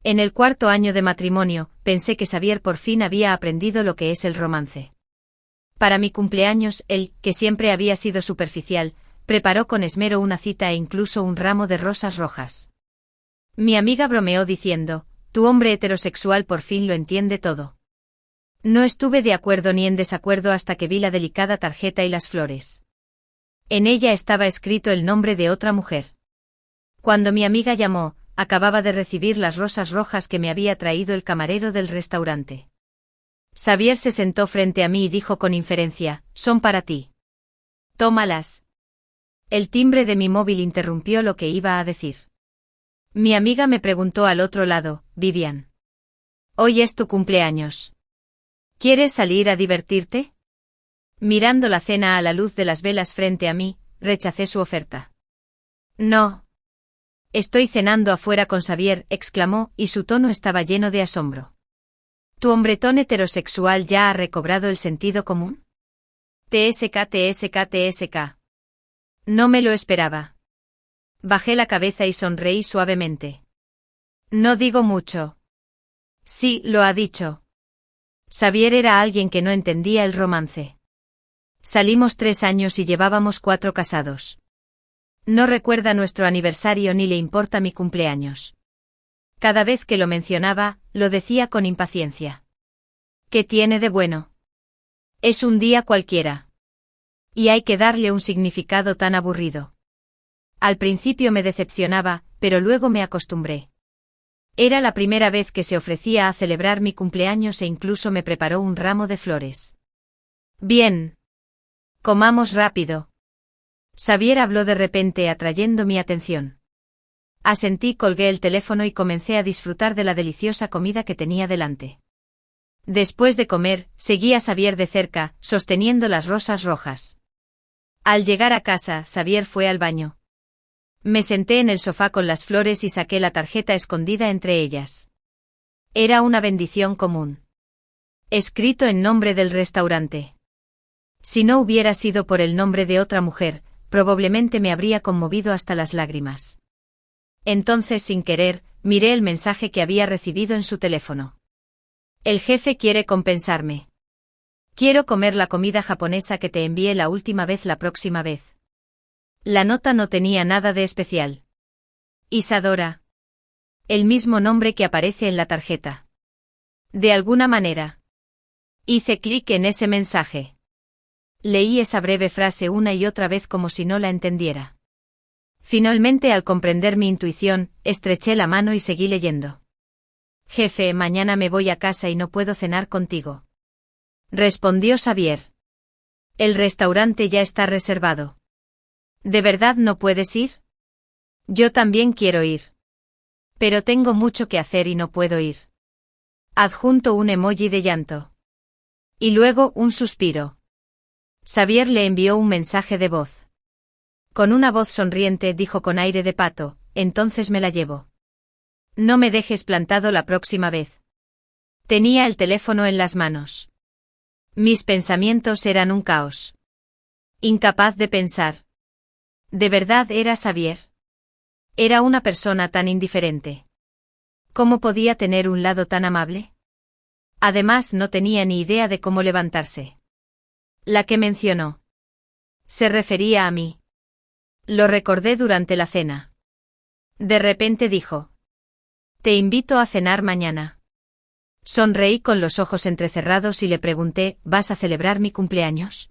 En el 4º año de matrimonio, pensé que Xavier por fin había aprendido lo que es el romance. Para mi cumpleaños, él, que siempre había sido superficial, preparó con esmero una cita e incluso un ramo de rosas rojas. Mi amiga bromeó diciendo, tu hombre heterosexual por fin lo entiende todo. No estuve de acuerdo ni en desacuerdo hasta que vi la delicada tarjeta y las flores. En ella estaba escrito el nombre de otra mujer. Cuando mi amiga llamó, acababa de recibir las rosas rojas que me había traído el camarero del restaurante. Xavier se sentó frente a mí y dijo con inferencia, son para ti. Tómalas. El timbre de mi móvil interrumpió lo que iba a decir. Mi amiga me preguntó al otro lado, Vivian. Hoy es tu cumpleaños. ¿Quieres salir a divertirte? Mirando la cena a la luz de las velas frente a mí, rechacé su oferta. No. Estoy cenando afuera con Xavier, exclamó, y su tono estaba lleno de asombro. ¿Tu hombretón heterosexual ya ha recobrado el sentido común? TSK. No me lo esperaba. Bajé la cabeza y sonreí suavemente. No digo mucho. Sí, lo ha dicho. Xavier era alguien que no entendía el romance. Salimos 3 años y llevábamos 4 casados. No recuerda nuestro aniversario ni le importa mi cumpleaños. Cada vez que lo mencionaba, lo decía con impaciencia. ¿Qué tiene de bueno? Es un día cualquiera. Y hay que darle un significado tan aburrido. Al principio me decepcionaba, pero luego me acostumbré. Era la primera vez que se ofrecía a celebrar mi cumpleaños e incluso me preparó un ramo de flores. Bien. Comamos rápido. Xavier habló de repente atrayendo mi atención. Asentí, colgué el teléfono y comencé a disfrutar de la deliciosa comida que tenía delante. Después de comer, seguí a Xavier de cerca, sosteniendo las rosas rojas. Al llegar a casa, Xavier fue al baño. Me senté en el sofá con las flores y saqué la tarjeta escondida entre ellas. Era una bendición común. Escrito en nombre del restaurante. Si no hubiera sido por el nombre de otra mujer, probablemente me habría conmovido hasta las lágrimas. Entonces, sin querer, miré el mensaje que había recibido en su teléfono. El jefe quiere compensarme. Quiero comer la comida japonesa que te envié la última vez la próxima vez. La nota no tenía nada de especial. Isadora. El mismo nombre que aparece en la tarjeta. De alguna manera. Hice clic en ese mensaje. Leí esa breve frase una y otra vez como si no la entendiera. Finalmente, al comprender mi intuición, estreché la mano y seguí leyendo. Jefe, mañana me voy a casa y no puedo cenar contigo. Respondió Xavier. El restaurante ya está reservado. ¿De verdad no puedes ir? Yo también quiero ir. Pero tengo mucho que hacer y no puedo ir. Adjunto un emoji de llanto. Y luego un suspiro. Xavier le envió un mensaje de voz. Con una voz sonriente dijo con aire de pato, entonces me la llevo. No me dejes plantado la próxima vez. Tenía el teléfono en las manos. Mis pensamientos eran un caos. Incapaz de pensar. ¿De verdad era Xavier? Era una persona tan indiferente. ¿Cómo podía tener un lado tan amable? Además, no tenía ni idea de cómo levantarse. La que mencionó. Se refería a mí. Lo recordé durante la cena. De repente dijo. Te invito a cenar mañana. Sonreí con los ojos entrecerrados y le pregunté, ¿vas a celebrar mi cumpleaños?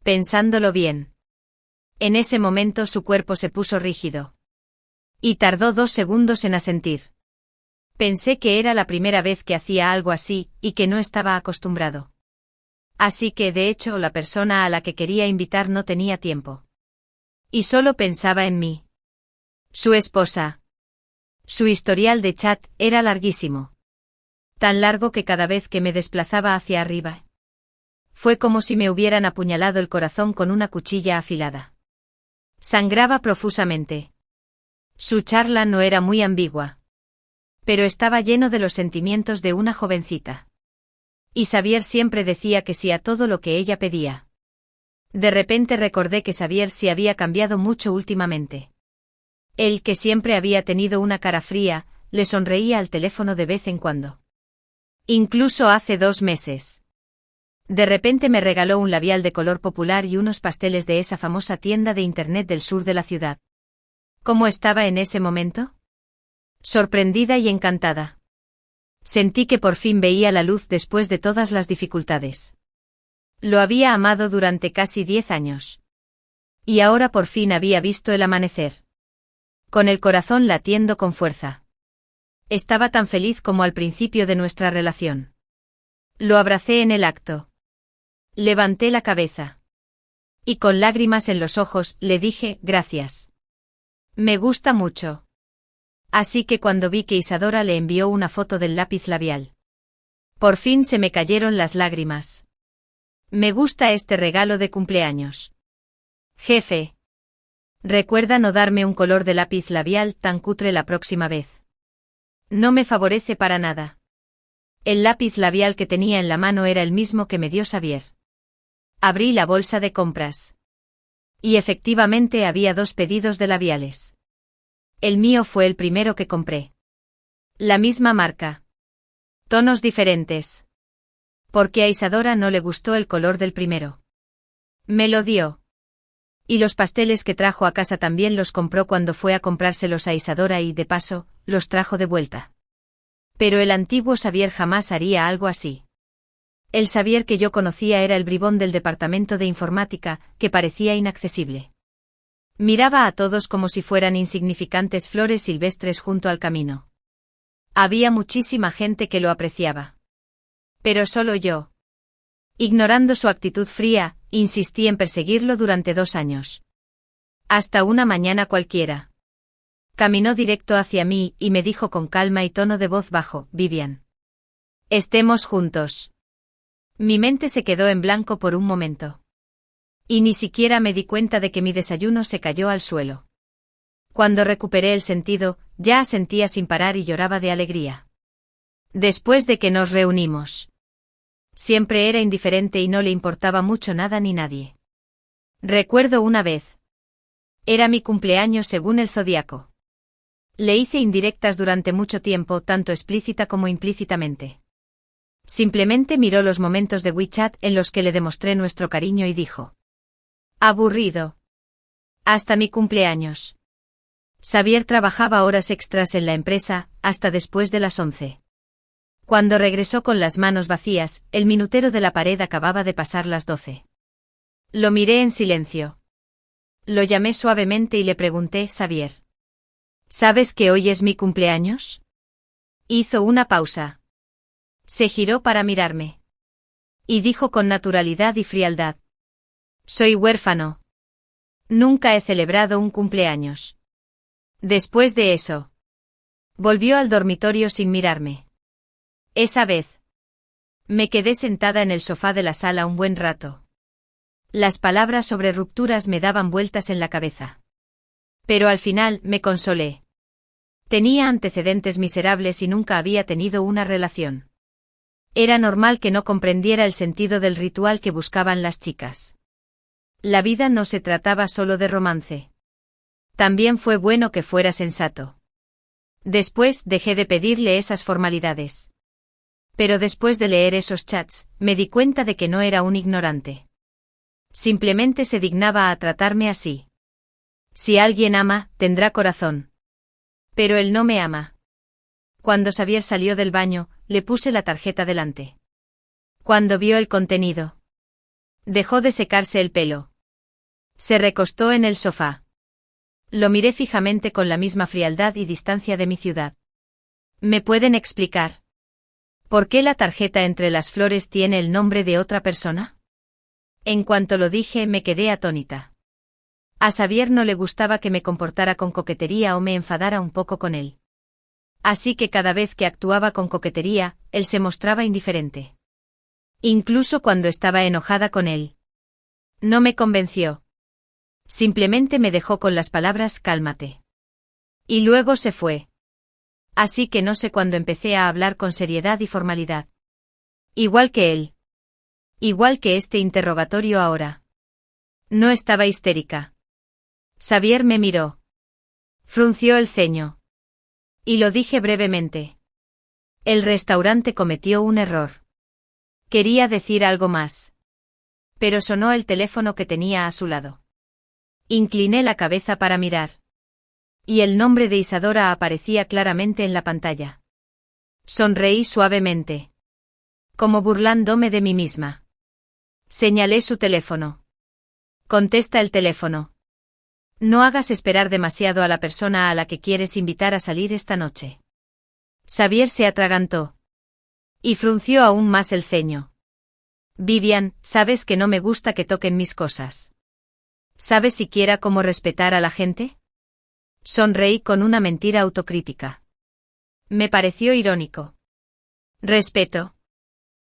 Pensándolo bien. En ese momento su cuerpo se puso rígido. Y tardó 2 segundos en asentir. Pensé que era la primera vez que hacía algo así, y que no estaba acostumbrado. Así que, de hecho, la persona a la que quería invitar no tenía tiempo. Y solo pensaba en mí. Su esposa. Su historial de chat era larguísimo. Tan largo que cada vez que me desplazaba hacia arriba. Fue como si me hubieran apuñalado el corazón con una cuchilla afilada. Sangraba profusamente. Su charla no era muy ambigua. Pero estaba lleno de los sentimientos de una jovencita. Y Xavier siempre decía que sí a todo lo que ella pedía. De repente recordé que Xavier sí había cambiado mucho últimamente. Él, que siempre había tenido una cara fría, le sonreía al teléfono de vez en cuando. Incluso hace 2 meses. De repente me regaló un labial de color popular y unos pasteles de esa famosa tienda de internet del sur de la ciudad. ¿Cómo estaba en ese momento? Sorprendida y encantada. Sentí que por fin veía la luz después de todas las dificultades. Lo había amado durante casi 10 años. Y ahora por fin había visto el amanecer. Con el corazón latiendo con fuerza. Estaba tan feliz como al principio de nuestra relación. Lo abracé en el acto. Levanté la cabeza. Y con lágrimas en los ojos, le dije, gracias. Me gusta mucho. Así que cuando vi que Isadora le envió una foto del lápiz labial. Por fin se me cayeron las lágrimas. Me gusta este regalo de cumpleaños. Jefe. Recuerda no darme un color de lápiz labial tan cutre la próxima vez. No me favorece para nada. El lápiz labial que tenía en la mano era el mismo que me dio Xavier. Abrí la bolsa de compras. Y efectivamente había 2 pedidos de labiales. El mío fue el primero que compré. La misma marca. Tonos diferentes. Porque a Isadora no le gustó el color del primero. Me lo dio. Y los pasteles que trajo a casa también los compró cuando fue a comprárselos a Isadora y, de paso, los trajo de vuelta. Pero el antiguo Xavier jamás haría algo así. El Xavier que yo conocía era el bribón del departamento de informática, que parecía inaccesible. Miraba a todos como si fueran insignificantes flores silvestres junto al camino. Había muchísima gente que lo apreciaba. Pero solo yo. Ignorando su actitud fría, insistí en perseguirlo durante 2 años. Hasta una mañana cualquiera. Caminó directo hacia mí y me dijo con calma y tono de voz bajo, Vivian. Estemos juntos. Mi mente se quedó en blanco por un momento. Y ni siquiera me di cuenta de que mi desayuno se cayó al suelo. Cuando recuperé el sentido, ya asentía sin parar y lloraba de alegría. Después de que nos reunimos. Siempre era indiferente y no le importaba mucho nada ni nadie. Recuerdo una vez. Era mi cumpleaños según el zodiaco. Le hice indirectas durante mucho tiempo, tanto explícita como implícitamente. Simplemente miró los momentos de WeChat en los que le demostré nuestro cariño y dijo. Aburrido. Hasta mi cumpleaños. Xavier trabajaba horas extras en la empresa, hasta después de las 11. Cuando regresó con las manos vacías, el minutero de la pared acababa de pasar las 12. Lo miré en silencio. Lo llamé suavemente y le pregunté, Xavier. ¿Sabes que hoy es mi cumpleaños? Hizo una pausa. Se giró para mirarme. Y dijo con naturalidad y frialdad. Soy huérfano. Nunca he celebrado un cumpleaños. Después de eso. Volvió al dormitorio sin mirarme. Esa vez. Me quedé sentada en el sofá de la sala un buen rato. Las palabras sobre rupturas me daban vueltas en la cabeza. Pero al final me consolé. Tenía antecedentes miserables y nunca había tenido una relación. Era normal que no comprendiera el sentido del ritual que buscaban las chicas. La vida no se trataba solo de romance. También fue bueno que fuera sensato. Después dejé de pedirle esas formalidades. Pero después de leer esos chats, me di cuenta de que no era un ignorante. Simplemente se dignaba a tratarme así. Si alguien ama, tendrá corazón. Pero él no me ama. Cuando Xavier salió del baño, le puse la tarjeta delante. Cuando vio el contenido, dejó de secarse el pelo. Se recostó en el sofá. Lo miré fijamente con la misma frialdad y distancia de mi ciudad. ¿Me pueden explicar por qué la tarjeta entre las flores tiene el nombre de otra persona? En cuanto lo dije, me quedé atónita. A Xavier no le gustaba que me comportara con coquetería o me enfadara un poco con él. Así que cada vez que actuaba con coquetería, él se mostraba indiferente. Incluso cuando estaba enojada con él. No me convenció. Simplemente me dejó con las palabras cálmate. Y luego se fue. Así que no sé cuándo empecé a hablar con seriedad y formalidad. Igual que él. Igual que este interrogatorio ahora. No estaba histérica. Xavier me miró. Frunció el ceño. Y lo dije brevemente. El restaurante cometió un error. Quería decir algo más. Pero sonó el teléfono que tenía a su lado. Incliné la cabeza para mirar. Y el nombre de Isadora aparecía claramente en la pantalla. Sonreí suavemente. Como burlándome de mí misma. Señalé su teléfono. Contesta el teléfono. No hagas esperar demasiado a la persona a la que quieres invitar a salir esta noche. Xavier se atragantó. Y frunció aún más el ceño. Vivian, sabes que no me gusta que toquen mis cosas. ¿Sabes siquiera cómo respetar a la gente? Sonreí con una mentira autocrítica. Me pareció irónico. Respeto.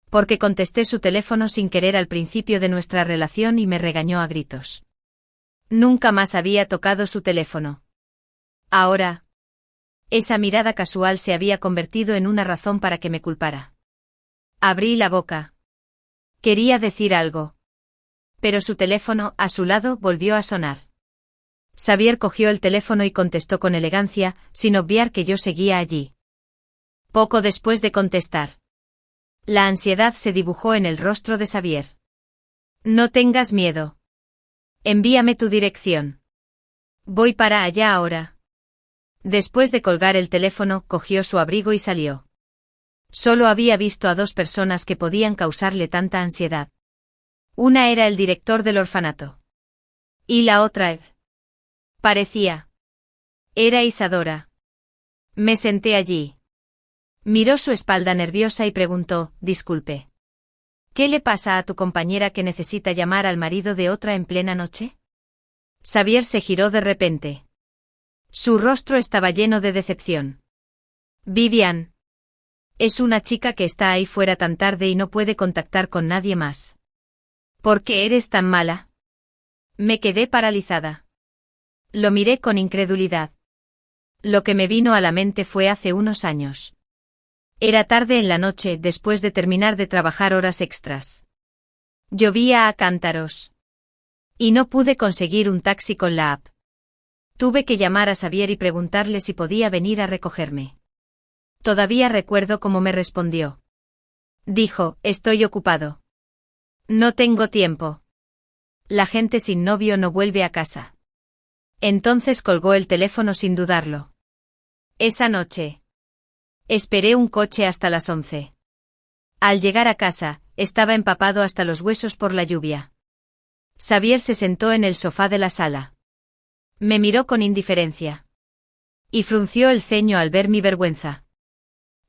Porque contesté su teléfono sin querer al principio de nuestra relación y me regañó a gritos. Nunca más había tocado su teléfono. Ahora. Esa mirada casual se había convertido en una razón para que me culpara. Abrí la boca. Quería decir algo. Pero su teléfono, a su lado, volvió a sonar. Xavier cogió el teléfono y contestó con elegancia, sin obviar que yo seguía allí. Poco después de contestar. La ansiedad se dibujó en el rostro de Xavier. No tengas miedo. Envíame tu dirección. Voy para allá ahora. Después de colgar el teléfono, cogió su abrigo y salió. Solo había visto a dos personas que podían causarle tanta ansiedad. Una era el director del orfanato. Y la otra, Ed. Parecía. Era Isadora. Me senté allí. Miró su espalda nerviosa y preguntó, disculpe. ¿Qué le pasa a tu compañera que necesita llamar al marido de otra en plena noche? Xavier se giró de repente. Su rostro estaba lleno de decepción. Vivian. Es una chica que está ahí fuera tan tarde y no puede contactar con nadie más. ¿Por qué eres tan mala? Me quedé paralizada. Lo miré con incredulidad. Lo que me vino a la mente fue hace unos años. Era tarde en la noche, después de terminar de trabajar horas extras. Llovía a cántaros. Y no pude conseguir un taxi con la app. Tuve que llamar a Xavier y preguntarle si podía venir a recogerme. Todavía recuerdo cómo me respondió. Dijo, estoy ocupado. No tengo tiempo. La gente sin novio no vuelve a casa. Entonces colgó el teléfono sin dudarlo. Esa noche. Esperé un coche hasta las 11. Al llegar a casa, estaba empapado hasta los huesos por la lluvia. Xavier se sentó en el sofá de la sala. Me miró con indiferencia. Y frunció el ceño al ver mi vergüenza.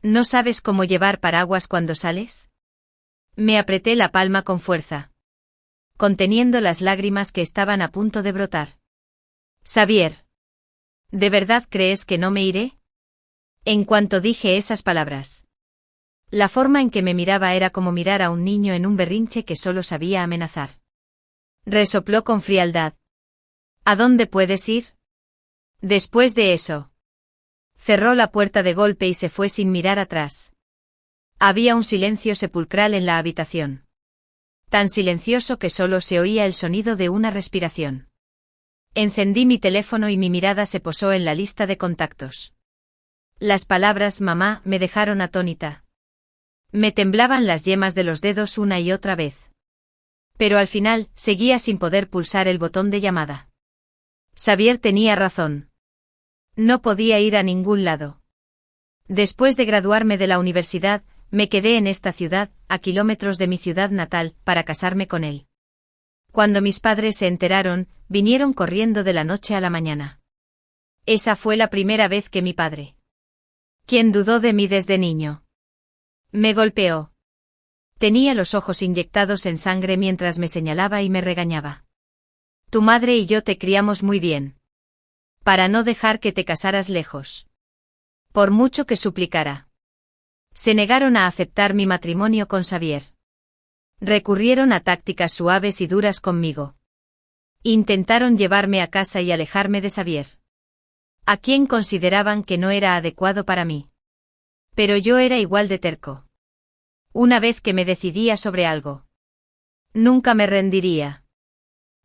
¿No sabes cómo llevar paraguas cuando sales? Me apreté la palma con fuerza, conteniendo las lágrimas que estaban a punto de brotar. Xavier. ¿De verdad crees que no me iré? En cuanto dije esas palabras. La forma en que me miraba era como mirar a un niño en un berrinche que solo sabía amenazar. Resopló con frialdad. ¿A dónde puedes ir? Después de eso. Cerró la puerta de golpe y se fue sin mirar atrás. Había un silencio sepulcral en la habitación. Tan silencioso que solo se oía el sonido de una respiración. Encendí mi teléfono y mi mirada se posó en la lista de contactos. Las palabras mamá me dejaron atónita. Me temblaban las yemas de los dedos una y otra vez. Pero al final, seguía sin poder pulsar el botón de llamada. Xavier tenía razón. No podía ir a ningún lado. Después de graduarme de la universidad, me quedé en esta ciudad, a kilómetros de mi ciudad natal, para casarme con él. Cuando mis padres se enteraron, vinieron corriendo de la noche a la mañana. Esa fue la primera vez que mi padre, quien dudó de mí desde niño, me golpeó. Tenía los ojos inyectados en sangre mientras me señalaba y me regañaba. Tu madre y yo te criamos muy bien. Para no dejar que te casaras lejos. Por mucho que suplicara. Se negaron a aceptar mi matrimonio con Xavier. Recurrieron a tácticas suaves y duras conmigo. Intentaron llevarme a casa y alejarme de Xavier, a quien consideraban que no era adecuado para mí. Pero yo era igual de terco. Una vez que me decidía sobre algo, nunca me rendiría.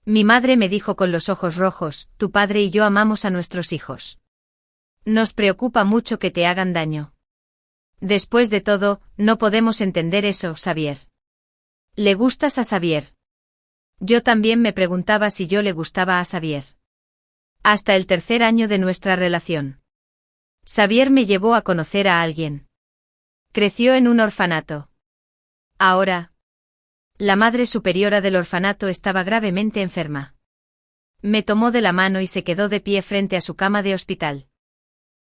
Mi madre me dijo con los ojos rojos, tu padre y yo amamos a nuestros hijos. Nos preocupa mucho que te hagan daño. Después de todo, no podemos entender eso, Xavier. ¿Le gustas a Xavier? Yo también me preguntaba si yo le gustaba a Xavier. Hasta el tercer año de nuestra relación. Xavier me llevó a conocer a alguien. Creció en un orfanato. Ahora, la madre superiora del orfanato estaba gravemente enferma. Me tomó de la mano y se quedó de pie frente a su cama de hospital.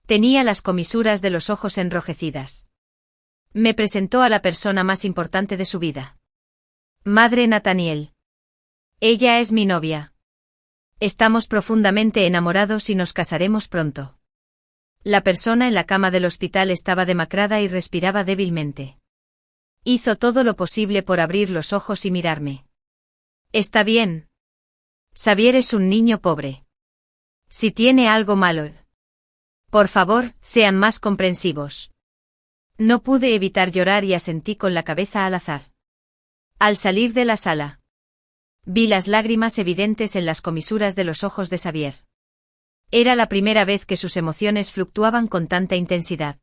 Tenía las comisuras de los ojos enrojecidas. Me presentó a la persona más importante de su vida. Madre Nathaniel. Ella es mi novia. Estamos profundamente enamorados y nos casaremos pronto. La persona en la cama del hospital estaba demacrada y respiraba débilmente. Hizo todo lo posible por abrir los ojos y mirarme. Está bien. Xavier es un niño pobre. Si tiene algo malo, por favor, sean más comprensivos. No pude evitar llorar y asentí con la cabeza al azar. Al salir de la sala, vi las lágrimas evidentes en las comisuras de los ojos de Xavier. Era la primera vez que sus emociones fluctuaban con tanta intensidad.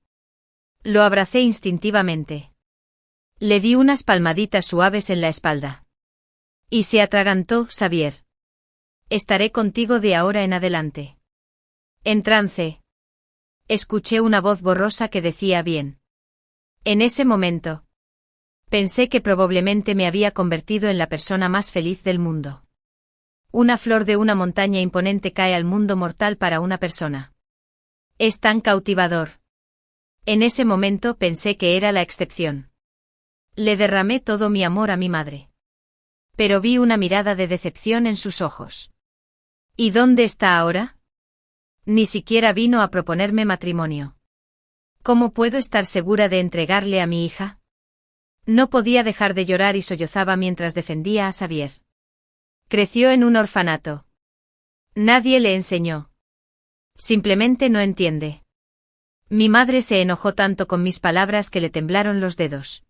Lo abracé instintivamente. Le di unas palmaditas suaves en la espalda. Y se atragantó, Xavier. Estaré contigo de ahora en adelante. En trance. Escuché una voz borrosa que decía bien. En ese momento, pensé que probablemente me había convertido en la persona más feliz del mundo. Una flor de una montaña imponente cae al mundo mortal para una persona. Es tan cautivador. En ese momento pensé que era la excepción. Le derramé todo mi amor a mi madre. Pero vi una mirada de decepción en sus ojos. ¿Y dónde está ahora? Ni siquiera vino a proponerme matrimonio. ¿Cómo puedo estar segura de entregarle a mi hija? No podía dejar de llorar y sollozaba mientras defendía a Xavier. Creció en un orfanato. Nadie le enseñó. Simplemente no entiende. Mi madre se enojó tanto con mis palabras que le temblaron los dedos.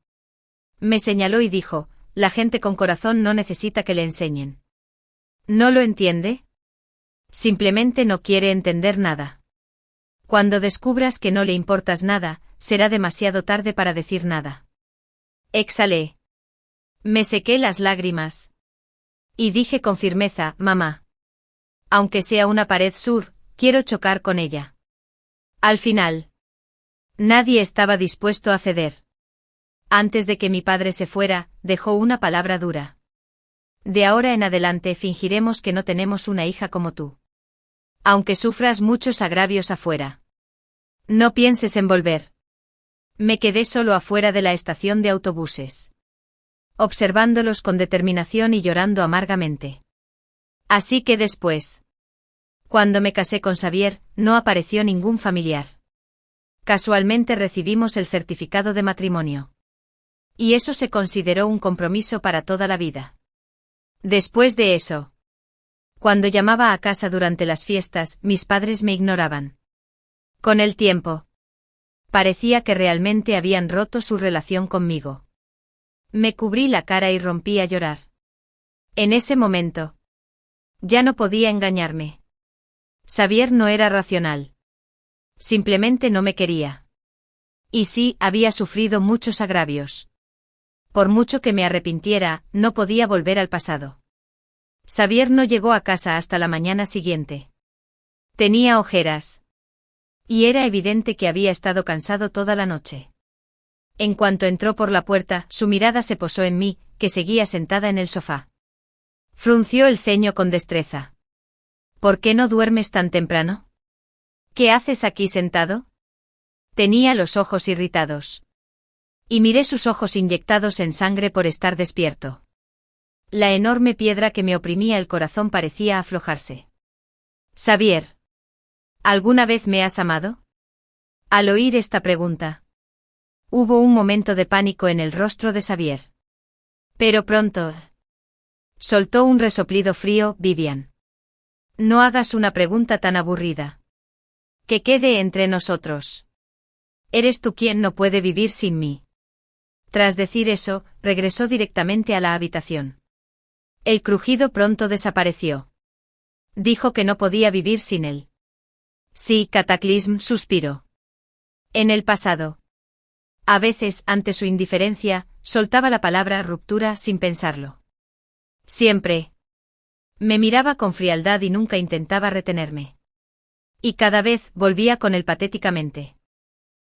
Me señaló y dijo, la gente con corazón no necesita que le enseñen. ¿No lo entiende? Simplemente no quiere entender nada. Cuando descubras que no le importas nada, será demasiado tarde para decir nada. Exhalé. Me sequé las lágrimas. Y dije con firmeza, mamá. Aunque sea una pared sur, quiero chocar con ella. Al final. Nadie estaba dispuesto a ceder. Antes de que mi padre se fuera, dejó una palabra dura. De ahora en adelante fingiremos que no tenemos una hija como tú. Aunque sufras muchos agravios afuera. No pienses en volver. Me quedé solo afuera de la estación de autobuses. Observándolos con determinación y llorando amargamente. Así que después. Cuando me casé con Xavier, no apareció ningún familiar. Casualmente recibimos el certificado de matrimonio. Y eso se consideró un compromiso para toda la vida. Después de eso. Cuando llamaba a casa durante las fiestas, mis padres me ignoraban. Con el tiempo. Parecía que realmente habían roto su relación conmigo. Me cubrí la cara y rompí a llorar. En ese momento. Ya no podía engañarme. Xavier no era racional. Simplemente no me quería. Y sí, había sufrido muchos agravios. Por mucho que me arrepintiera, no podía volver al pasado. Xavier no llegó a casa hasta la mañana siguiente. Tenía ojeras. Y era evidente que había estado cansado toda la noche. En cuanto entró por la puerta, su mirada se posó en mí, que seguía sentada en el sofá. Frunció el ceño con destreza. ¿Por qué no duermes tan temprano? ¿Qué haces aquí sentado? Tenía los ojos irritados. Y miré sus ojos inyectados en sangre por estar despierto. La enorme piedra que me oprimía el corazón parecía aflojarse. Xavier. ¿Alguna vez me has amado? Al oír esta pregunta. Hubo un momento de pánico en el rostro de Xavier. Pero pronto. Soltó un resoplido frío, Vivian. No hagas una pregunta tan aburrida. Que quede entre nosotros. Eres tú quien no puede vivir sin mí. Tras decir eso, regresó directamente a la habitación. El crujido pronto desapareció. Dijo que no podía vivir sin él. Sí, Cataclysm suspiró. En el pasado. A veces, ante su indiferencia, soltaba la palabra ruptura sin pensarlo. Siempre. Me miraba con frialdad y nunca intentaba retenerme. Y cada vez volvía con él patéticamente.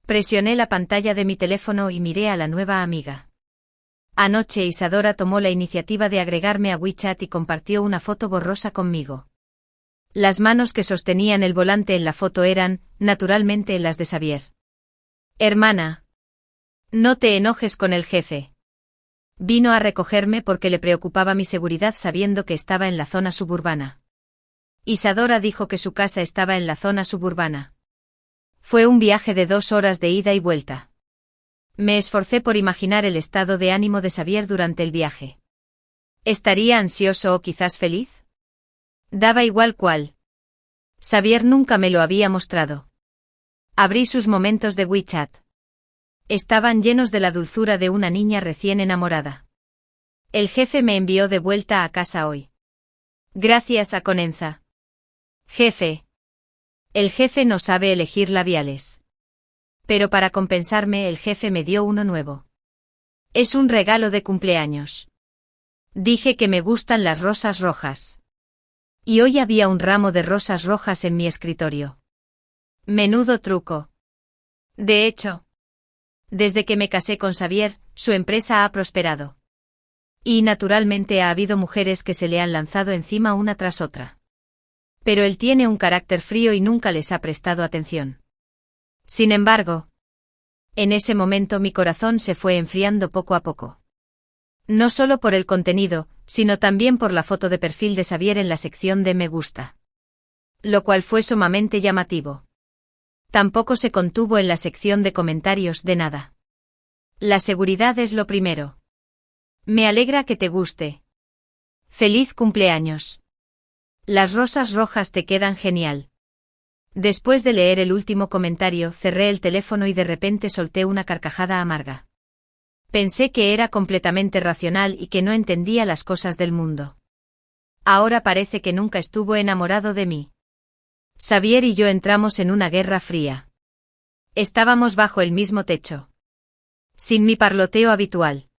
Presioné la pantalla de mi teléfono y miré a la nueva amiga. Anoche Isadora tomó la iniciativa de agregarme a WeChat y compartió una foto borrosa conmigo. Las manos que sostenían el volante en la foto eran, naturalmente, las de Xavier. Hermana. No te enojes con el jefe. Vino a recogerme porque le preocupaba mi seguridad sabiendo que estaba en la zona suburbana. Isadora dijo que su casa estaba en la zona suburbana. Fue un viaje de 2 horas de ida y vuelta. Me esforcé por imaginar el estado de ánimo de Xavier durante el viaje. ¿Estaría ansioso o quizás feliz? Daba igual cuál. Xavier nunca me lo había mostrado. Abrí sus momentos de WeChat. Estaban llenos de la dulzura de una niña recién enamorada. El jefe me envió de vuelta a casa hoy. Gracias a Conenza. Jefe. El jefe no sabe elegir labiales. Pero para compensarme el jefe me dio uno nuevo. Es un regalo de cumpleaños. Dije que me gustan las rosas rojas. Y hoy había un ramo de rosas rojas en mi escritorio. Menudo truco. De hecho, desde que me casé con Xavier, su empresa ha prosperado. Y naturalmente ha habido mujeres que se le han lanzado encima una tras otra. Pero él tiene un carácter frío y nunca les ha prestado atención. Sin embargo, en ese momento mi corazón se fue enfriando poco a poco. No solo por el contenido, sino también por la foto de perfil de Xavier en la sección de me gusta. Lo cual fue sumamente llamativo. Tampoco se contuvo en la sección de comentarios de nada. La seguridad es lo primero. Me alegra que te guste. Feliz cumpleaños. Las rosas rojas te quedan genial. Después de leer el último comentario, cerré el teléfono y de repente solté una carcajada amarga. Pensé que era completamente racional y que no entendía las cosas del mundo. Ahora parece que nunca estuvo enamorado de mí. Xavier y yo entramos en una guerra fría. Estábamos bajo el mismo techo. Sin mi parloteo habitual.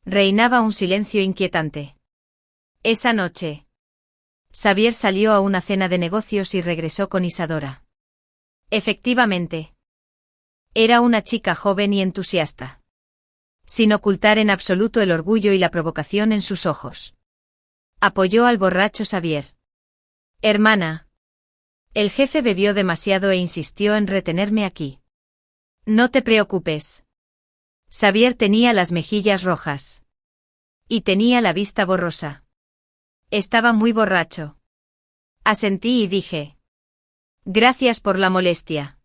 Reinaba un silencio inquietante. Esa noche, Xavier salió a una cena de negocios y regresó con Isadora. Efectivamente. Era una chica joven y entusiasta. Sin ocultar en absoluto el orgullo y la provocación en sus ojos. Apoyó al borracho Xavier. Hermana. El jefe bebió demasiado e insistió en retenerme aquí. No te preocupes. Xavier tenía las mejillas rojas. Y tenía la vista borrosa. Estaba muy borracho. Asentí y dije. Gracias por la molestia.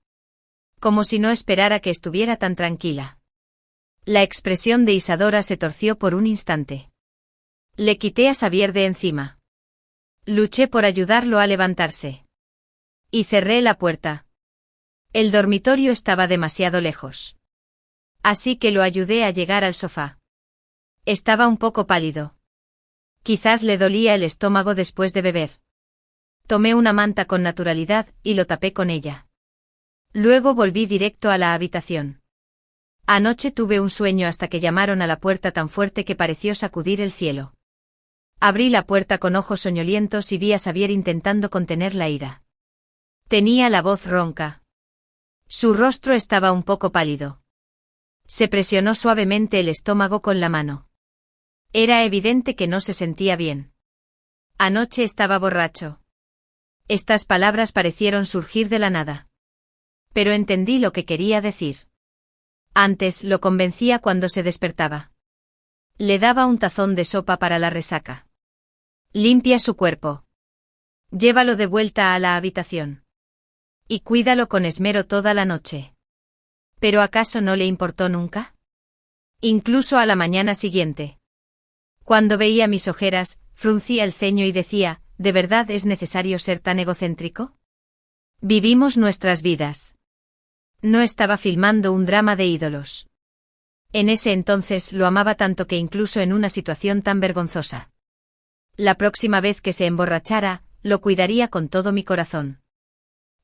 Como si no esperara que estuviera tan tranquila. La expresión de Isadora se torció por un instante. Le quité a Xavier de encima. Luché por ayudarlo a levantarse. Y cerré la puerta. El dormitorio estaba demasiado lejos. Así que lo ayudé a llegar al sofá. Estaba un poco pálido. Quizás le dolía el estómago después de beber. Tomé una manta con naturalidad y lo tapé con ella. Luego volví directo a la habitación. Anoche tuve un sueño hasta que llamaron a la puerta tan fuerte que pareció sacudir el cielo. Abrí la puerta con ojos soñolientos y vi a Xavier intentando contener la ira. Tenía la voz ronca. Su rostro estaba un poco pálido. Se presionó suavemente el estómago con la mano. Era evidente que no se sentía bien. Anoche estaba borracho. Estas palabras parecieron surgir de la nada. Pero entendí lo que quería decir. Antes lo convencía cuando se despertaba. Le daba un tazón de sopa para la resaca. Limpia su cuerpo. Llévalo de vuelta a la habitación. Y cuídalo con esmero toda la noche. ¿Pero acaso no le importó nunca? Incluso a la mañana siguiente. Cuando veía mis ojeras, fruncía el ceño y decía, ¿de verdad es necesario ser tan egocéntrico? Vivimos nuestras vidas. No estaba filmando un drama de ídolos. En ese entonces lo amaba tanto que incluso en una situación tan vergonzosa. La próxima vez que se emborrachara, lo cuidaría con todo mi corazón.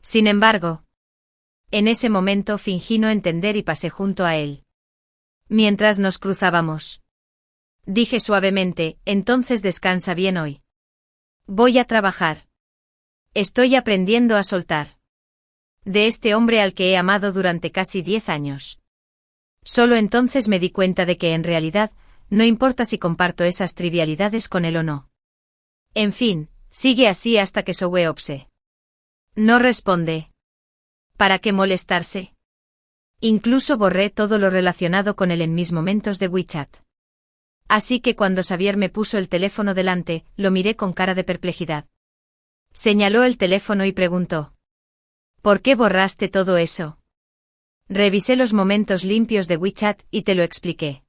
Sin embargo, en ese momento fingí no entender y pasé junto a él. Mientras nos cruzábamos, dije suavemente, entonces descansa bien hoy. Voy a trabajar. Estoy aprendiendo a soltar. De este hombre al que he amado durante casi 10 años. Solo entonces me di cuenta de que en realidad, no importa si comparto esas trivialidades con él o no. En fin, sigue así hasta que Sowe Opse. No responde. ¿Para qué molestarse? Incluso borré todo lo relacionado con él en mis momentos de WeChat. Así que cuando Xavier me puso el teléfono delante, lo miré con cara de perplejidad. Señaló el teléfono y preguntó. ¿Por qué borraste todo eso? Revisé los momentos limpios de WeChat y te lo expliqué.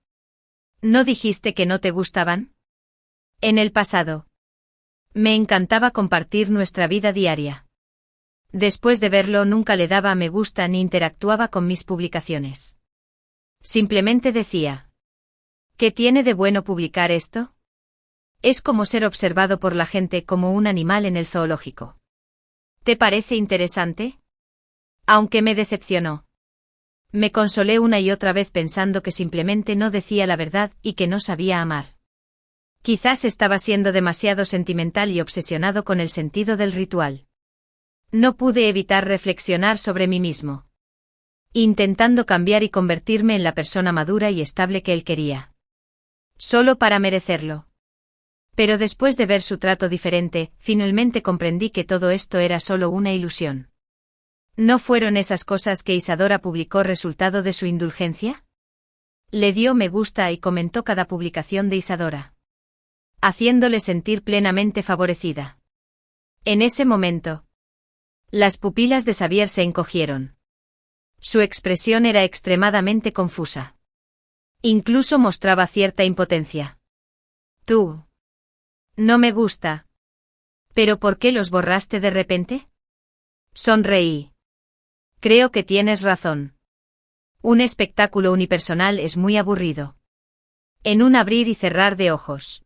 ¿No dijiste que no te gustaban? En el pasado. Me encantaba compartir nuestra vida diaria. Después de verlo nunca le daba a me gusta ni interactuaba con mis publicaciones. Simplemente decía. ¿Qué tiene de bueno publicar esto? Es como ser observado por la gente como un animal en el zoológico. ¿Te parece interesante? Aunque me decepcionó. Me consolé una y otra vez pensando que simplemente no decía la verdad y que no sabía amar. Quizás estaba siendo demasiado sentimental y obsesionado con el sentido del ritual. No pude evitar reflexionar sobre mí mismo. Intentando cambiar y convertirme en la persona madura y estable que él quería. Solo para merecerlo. Pero después de ver su trato diferente, finalmente comprendí que todo esto era solo una ilusión. ¿No fueron esas cosas que Isadora publicó resultado de su indulgencia? Le dio me gusta y comentó cada publicación de Isadora, haciéndole sentir plenamente favorecida. En ese momento, las pupilas de Xavier se encogieron. Su expresión era extremadamente confusa. Incluso mostraba cierta impotencia. Tú. No me gusta. ¿Pero por qué los borraste de repente? Sonreí. Creo que tienes razón. Un espectáculo unipersonal es muy aburrido. En un abrir y cerrar de ojos.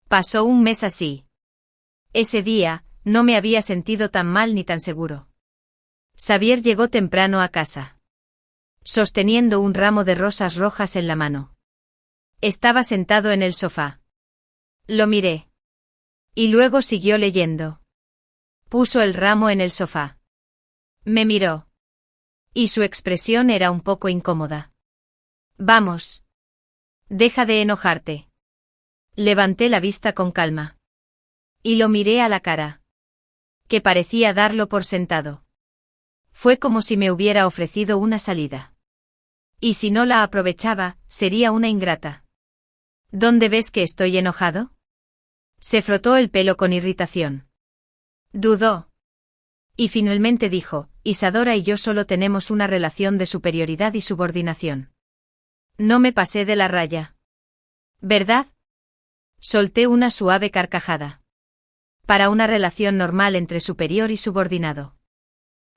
Pasó un mes así. Ese día, no me había sentido tan mal ni tan seguro. Xavier llegó temprano a casa. Sosteniendo un ramo de rosas rojas en la mano. Estaba sentado en el sofá. Lo miré. Y luego siguió leyendo. Puso el ramo en el sofá. Me miró. Y su expresión era un poco incómoda. Vamos. Deja de enojarte. Levanté la vista con calma. Y lo miré a la cara. Que parecía darlo por sentado. Fue como si me hubiera ofrecido una salida. Y si no la aprovechaba, sería una ingrata. ¿Dónde ves que estoy enojado? Se frotó el pelo con irritación. Dudó. Y finalmente dijo, Isadora y yo solo tenemos una relación de superioridad y subordinación. No me pasé de la raya. ¿Verdad? Solté una suave carcajada. Para una relación normal entre superior y subordinado.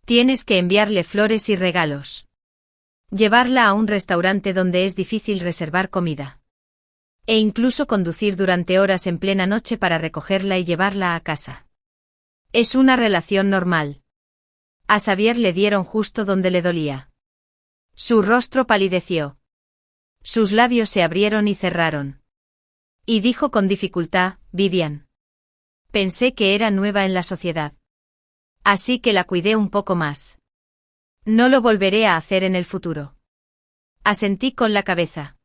Tienes que enviarle flores y regalos. Llevarla a un restaurante donde es difícil reservar comida. E incluso conducir durante horas en plena noche para recogerla y llevarla a casa. Es una relación normal. A Xavier le dieron justo donde le dolía. Su rostro palideció. Sus labios se abrieron y cerraron. Y dijo con dificultad, Vivian. Pensé que era nueva en la sociedad. Así que la cuidé un poco más. No lo volveré a hacer en el futuro. Asentí con la cabeza.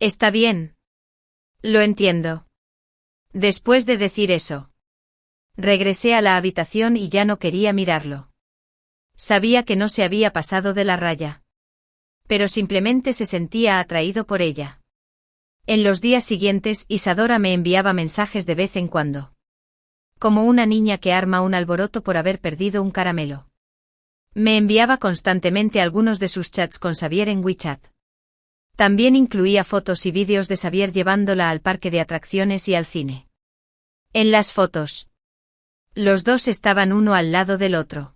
Está bien. Lo entiendo. Después de decir eso, regresé a la habitación y ya no quería mirarlo. Sabía que no se había pasado de la raya. Pero simplemente se sentía atraído por ella. En los días siguientes Isadora me enviaba mensajes de vez en cuando. Como una niña que arma un alboroto por haber perdido un caramelo. Me enviaba constantemente algunos de sus chats con Xavier en WeChat. También incluía fotos y vídeos de Xavier llevándola al parque de atracciones y al cine. En las fotos, los dos estaban uno al lado del otro.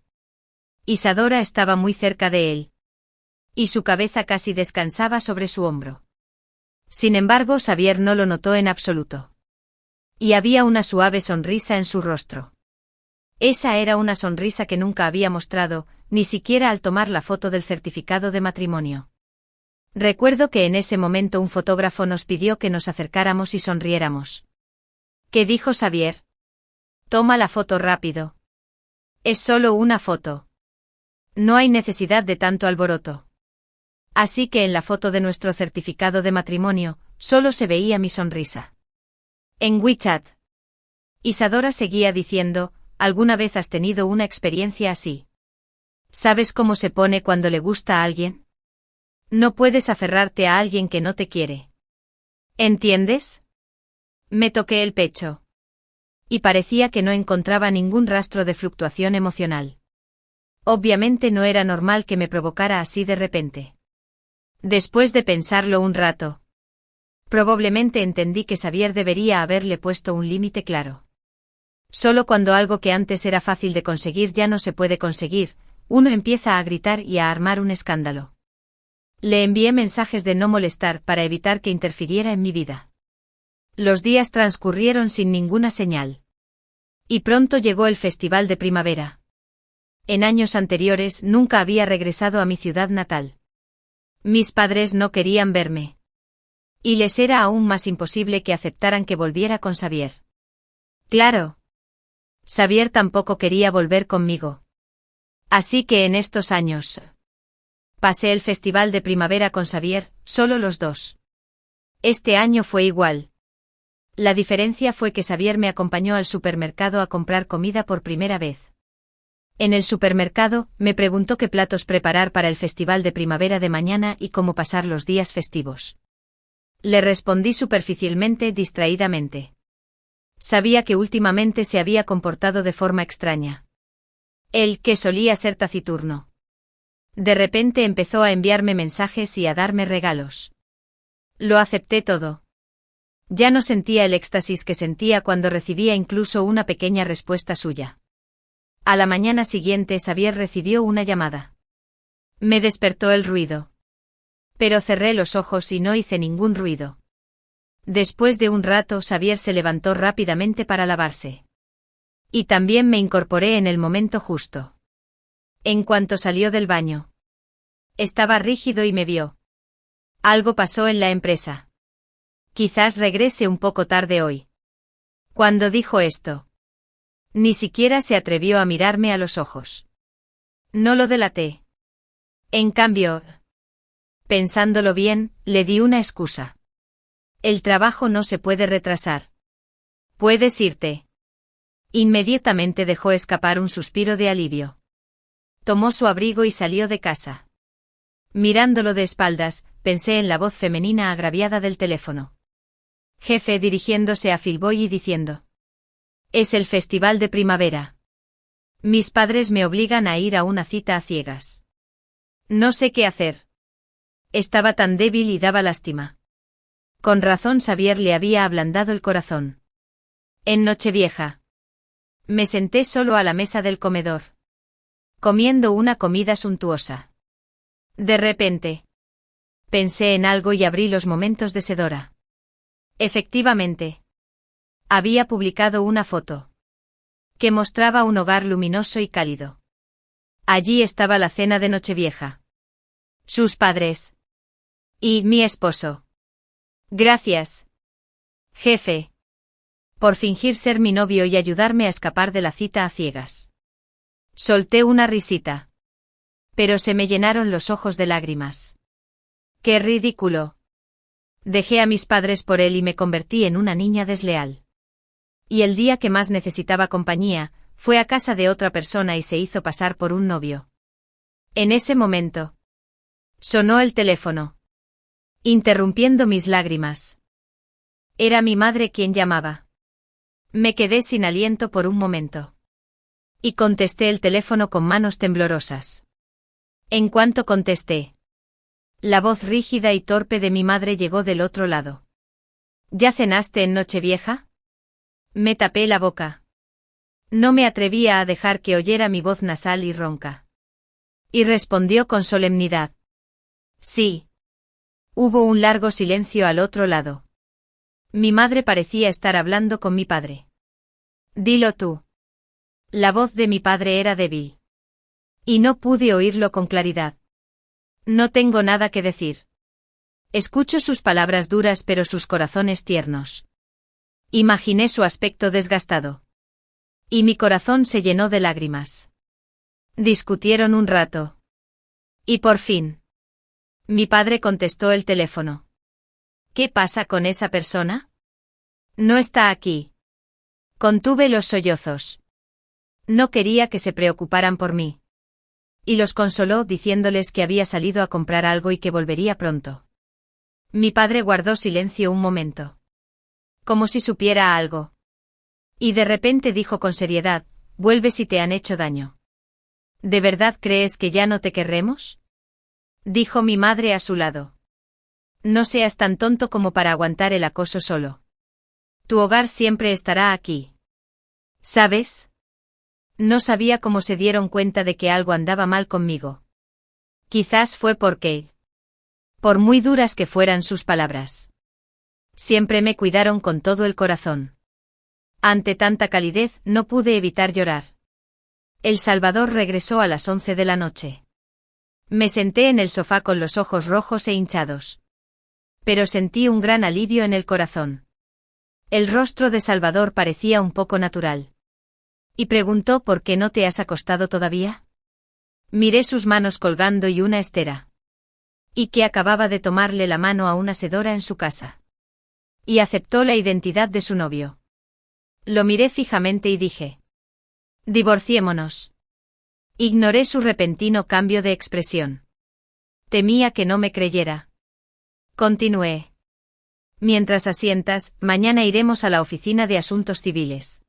Isadora estaba muy cerca de él. Y su cabeza casi descansaba sobre su hombro. Sin embargo, Xavier no lo notó en absoluto. Y había una suave sonrisa en su rostro. Esa era una sonrisa que nunca había mostrado, ni siquiera al tomar la foto del certificado de matrimonio. Recuerdo que en ese momento un fotógrafo nos pidió que nos acercáramos y sonriéramos. ¿Qué dijo Xavier? Toma la foto rápido. Es solo una foto. No hay necesidad de tanto alboroto. Así que en la foto de nuestro certificado de matrimonio, solo se veía mi sonrisa. En WeChat. Isadora seguía diciendo, ¿alguna vez has tenido una experiencia así? ¿Sabes cómo se pone cuando le gusta a alguien? No puedes aferrarte a alguien que no te quiere. ¿Entiendes? Me toqué el pecho. Y parecía que no encontraba ningún rastro de fluctuación emocional. Obviamente no era normal que me provocara así de repente. Después de pensarlo un rato, probablemente entendí que Xavier debería haberle puesto un límite claro. Solo cuando algo que antes era fácil de conseguir ya no se puede conseguir, uno empieza a gritar y a armar un escándalo. Le envié mensajes de no molestar para evitar que interfiriera en mi vida. Los días transcurrieron sin ninguna señal. Y pronto llegó el festival de primavera. En años anteriores nunca había regresado a mi ciudad natal. Mis padres no querían verme. Y les era aún más imposible que aceptaran que volviera con Xavier. Claro. Xavier tampoco quería volver conmigo. Así que en estos años pasé el festival de primavera con Xavier, solo los dos. Este año fue igual. La diferencia fue que Xavier me acompañó al supermercado a comprar comida por primera vez. En el supermercado, me preguntó qué platos preparar para el festival de primavera de mañana y cómo pasar los días festivos. Le respondí superficialmente, distraídamente. Sabía que últimamente se había comportado de forma extraña. Él, que solía ser taciturno. De repente empezó a enviarme mensajes y a darme regalos. Lo acepté todo. Ya no sentía el éxtasis que sentía cuando recibía incluso una pequeña respuesta suya. A la mañana siguiente Xavier recibió una llamada. Me despertó el ruido. Pero cerré los ojos y no hice ningún ruido. Después de un rato Xavier se levantó rápidamente para lavarse. Y también me incorporé en el momento justo. En cuanto salió del baño. Estaba rígido y me vio. Algo pasó en la empresa. Quizás regrese un poco tarde hoy. Cuando dijo esto, ni siquiera se atrevió a mirarme a los ojos. No lo delaté. En cambio, pensándolo bien, le di una excusa. El trabajo no se puede retrasar. Puedes irte. Inmediatamente dejó escapar un suspiro de alivio. Tomó su abrigo y salió de casa. Mirándolo de espaldas, pensé en la voz femenina agraviada del teléfono. Jefe dirigiéndose a Philboy y diciendo: es el festival de primavera. Mis padres me obligan a ir a una cita a ciegas. No sé qué hacer. Estaba tan débil y daba lástima. Con razón Xavier le había ablandado el corazón. En Nochevieja. Me senté solo a la mesa del comedor. Comiendo una comida suntuosa. De repente. Pensé en algo y abrí los momentos de Sedora. Efectivamente. Había publicado una foto. Que mostraba un hogar luminoso y cálido. Allí estaba la cena de Nochevieja. Sus padres. Y mi esposo. Gracias. Jefe. Por fingir ser mi novio y ayudarme a escapar de la cita a ciegas. Solté una risita. Pero se me llenaron los ojos de lágrimas. ¡Qué ridículo! Dejé a mis padres por él y me convertí en una niña desleal. Y el día que más necesitaba compañía, fue a casa de otra persona y se hizo pasar por un novio. En ese momento. Sonó el teléfono. Interrumpiendo mis lágrimas. Era mi madre quien llamaba. Me quedé sin aliento por un momento. Y contesté el teléfono con manos temblorosas. En cuanto contesté, la voz rígida y torpe de mi madre llegó del otro lado. ¿Ya cenaste en Nochevieja? Me tapé la boca. No me atrevía a dejar que oyera mi voz nasal y ronca. Y respondió con solemnidad. Sí. Hubo un largo silencio al otro lado. Mi madre parecía estar hablando con mi padre. Dilo tú. La voz de mi padre era débil. Y no pude oírlo con claridad. No tengo nada que decir. Escucho sus palabras duras pero sus corazones tiernos. Imaginé su aspecto desgastado. Y mi corazón se llenó de lágrimas. Discutieron un rato. Y por fin. Mi padre contestó el teléfono. ¿Qué pasa con esa persona? No está aquí. Contuve los sollozos. No quería que se preocuparan por mí. Y los consoló diciéndoles que había salido a comprar algo y que volvería pronto. Mi padre guardó silencio un momento. Como si supiera algo. Y de repente dijo con seriedad, vuelve si te han hecho daño. ¿De verdad crees que ya no te querremos? Dijo mi madre a su lado. No seas tan tonto como para aguantar el acoso solo. Tu hogar siempre estará aquí. ¿Sabes? No sabía cómo se dieron cuenta de que algo andaba mal conmigo. Quizás fue porque, por muy duras que fueran sus palabras, siempre me cuidaron con todo el corazón. Ante tanta calidez no pude evitar llorar. El Salvador regresó a las 11 de la noche. Me senté en el sofá con los ojos rojos e hinchados. Pero sentí un gran alivio en el corazón. El rostro de Salvador parecía un poco natural. Y preguntó ¿por qué no te has acostado todavía? Miré sus manos colgando y una estera. Y que acababa de tomarle la mano a una sedora en su casa. Y aceptó la identidad de su novio. Lo miré fijamente y dije: divorciémonos. Ignoré su repentino cambio de expresión. Temía que no me creyera. Continué. Mientras asientas, mañana iremos a la oficina de asuntos civiles.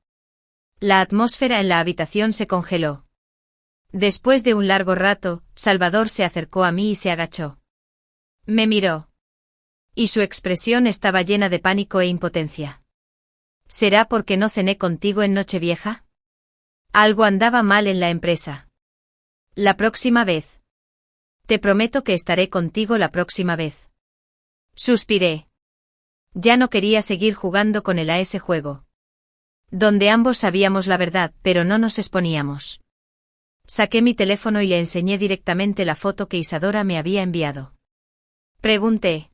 La atmósfera en la habitación se congeló. Después de un largo rato, Salvador se acercó a mí y se agachó. Me miró. Y su expresión estaba llena de pánico e impotencia. ¿Será porque no cené contigo en Nochevieja? Algo andaba mal en la empresa. La próxima vez. Te prometo que estaré contigo la próxima vez. Suspiré. Ya no quería seguir jugando con él a ese juego. Donde ambos sabíamos la verdad, pero no nos exponíamos. Saqué mi teléfono y le enseñé directamente la foto que Isadora me había enviado. Pregunté: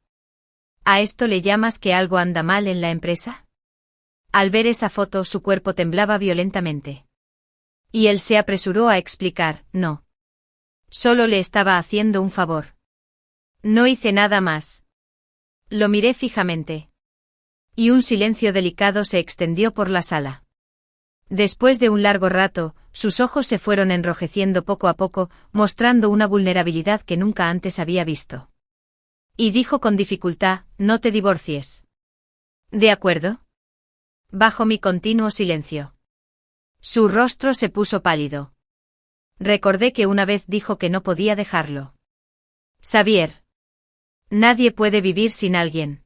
¿a esto le llamas que algo anda mal en la empresa? Al ver esa foto su cuerpo temblaba violentamente. Y él se apresuró a explicar: no. Solo le estaba haciendo un favor. No hice nada más. Lo miré fijamente. Y un silencio delicado se extendió por la sala. Después de un largo rato, sus ojos se fueron enrojeciendo poco a poco, mostrando una vulnerabilidad que nunca antes había visto. Y dijo con dificultad: no te divorcies. ¿De acuerdo? Bajo mi continuo silencio. Su rostro se puso pálido. Recordé que una vez dijo que no podía dejarlo. Xavier. Nadie puede vivir sin alguien.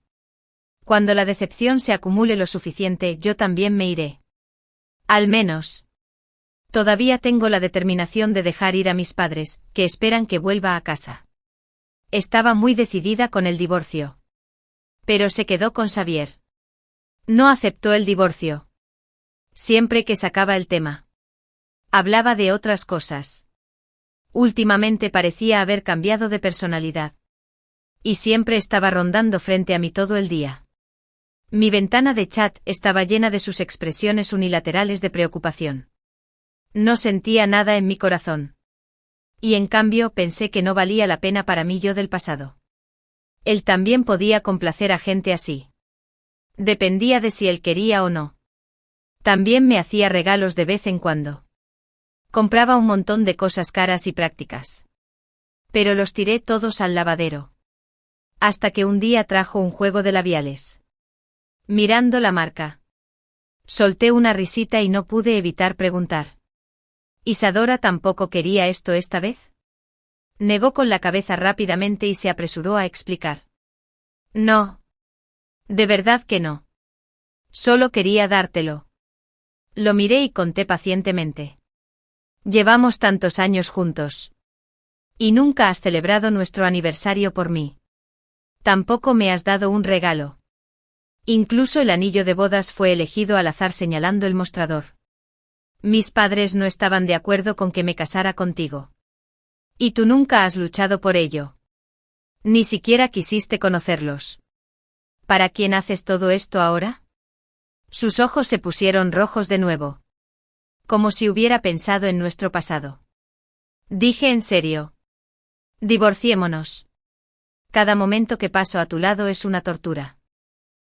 Cuando la decepción se acumule lo suficiente, yo también me iré. Al menos. Todavía tengo la determinación de dejar ir a mis padres, que esperan que vuelva a casa. Estaba muy decidida con el divorcio. Pero se quedó con Xavier. No aceptó el divorcio. Siempre que sacaba el tema, hablaba de otras cosas. Últimamente parecía haber cambiado de personalidad. Y siempre estaba rondando frente a mí todo el día. Mi ventana de chat estaba llena de sus expresiones unilaterales de preocupación. No sentía nada en mi corazón. Y en cambio pensé que no valía la pena para mí yo del pasado. Él también podía complacer a gente así. Dependía de si él quería o no. También me hacía regalos de vez en cuando. Compraba un montón de cosas caras y prácticas. Pero los tiré todos al lavadero. Hasta que un día trajo un juego de labiales. Mirando la marca, solté una risita y no pude evitar preguntar: ¿Isadora tampoco quería esto esta vez? Negó con la cabeza rápidamente y se apresuró a explicar: no. De verdad que no. Solo quería dártelo. Lo miré y conté pacientemente. Llevamos tantos años juntos. Y nunca has celebrado nuestro aniversario por mí. Tampoco me has dado un regalo. Incluso el anillo de bodas fue elegido al azar señalando el mostrador. Mis padres no estaban de acuerdo con que me casara contigo. Y tú nunca has luchado por ello. Ni siquiera quisiste conocerlos. ¿Para quién haces todo esto ahora? Sus ojos se pusieron rojos de nuevo. Como si hubiera pensado en nuestro pasado. Dije en serio. Divorciémonos. Cada momento que paso a tu lado es una tortura.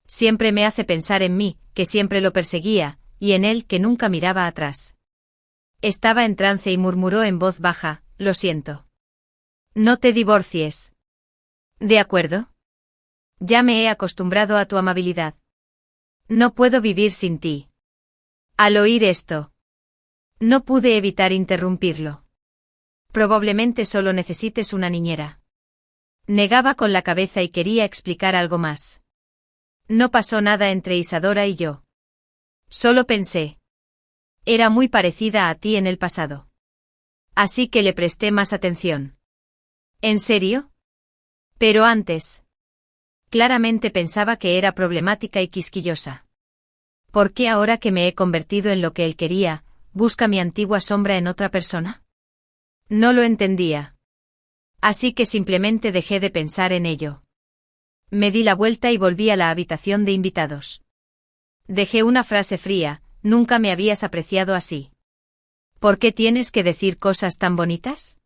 Siempre me hace pensar en mí, que siempre lo perseguía, y en él, que nunca miraba atrás. Estaba en trance y murmuró en voz baja, lo siento. No te divorcies. ¿De acuerdo? Ya me he acostumbrado a tu amabilidad. No puedo vivir sin ti. Al oír esto, no pude evitar interrumpirlo. Probablemente solo necesites una niñera. Negaba con la cabeza y quería explicar algo más. No pasó nada entre Isadora y yo. Solo pensé. Era muy parecida a ti en el pasado. Así que le presté más atención. ¿En serio? Pero antes. Claramente pensaba que era problemática y quisquillosa. ¿Por qué ahora que me he convertido en lo que él quería, busca mi antigua sombra en otra persona? No lo entendía. Así que simplemente dejé de pensar en ello. Me di la vuelta y volví a la habitación de invitados. Dejé una frase fría, nunca me habías apreciado así. ¿Por qué tienes que decir cosas tan bonitas?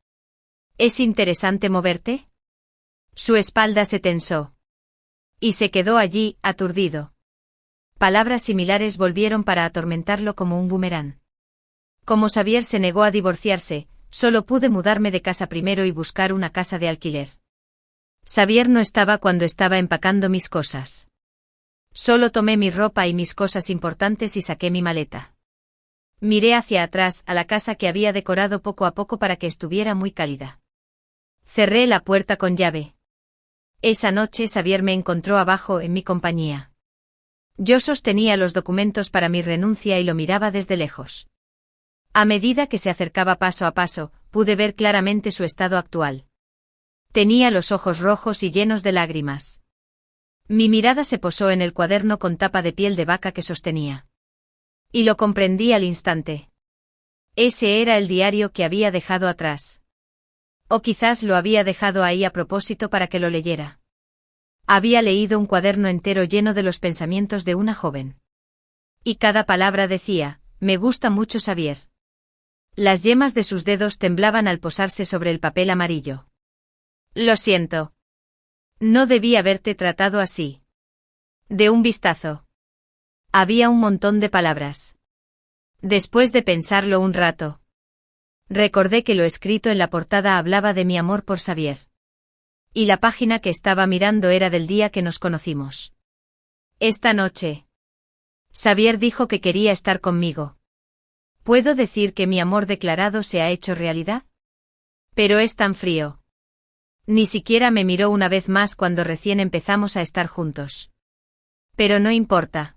¿Es interesante moverte? Su espalda se tensó. Y se quedó allí, aturdido. Palabras similares volvieron para atormentarlo como un boomerang. Como Xavier se negó a divorciarse, solo pude mudarme de casa primero y buscar una casa de alquiler. Xavier no estaba cuando estaba empacando mis cosas. Solo tomé mi ropa y mis cosas importantes y saqué mi maleta. Miré hacia atrás, a la casa que había decorado poco a poco para que estuviera muy cálida. Cerré la puerta con llave. Esa noche Xavier me encontró abajo en mi compañía. Yo sostenía los documentos para mi renuncia y lo miraba desde lejos. A medida que se acercaba paso a paso, pude ver claramente su estado actual. Tenía los ojos rojos y llenos de lágrimas. Mi mirada se posó en el cuaderno con tapa de piel de vaca que sostenía. Y lo comprendí al instante. Ese era el diario que había dejado atrás. O quizás lo había dejado ahí a propósito para que lo leyera. Había leído un cuaderno entero lleno de los pensamientos de una joven. Y cada palabra decía, me gusta mucho Xavier. Las yemas de sus dedos temblaban al posarse sobre el papel amarillo. Lo siento. No debí haberte tratado así. De un vistazo. Había un montón de palabras. Después de pensarlo un rato, recordé que lo escrito en la portada hablaba de mi amor por Xavier. Y la página que estaba mirando era del día que nos conocimos. Esta noche. Xavier dijo que quería estar conmigo. ¿Puedo decir que mi amor declarado se ha hecho realidad? Pero es tan frío. Ni siquiera me miró una vez más cuando recién empezamos a estar juntos. Pero no importa.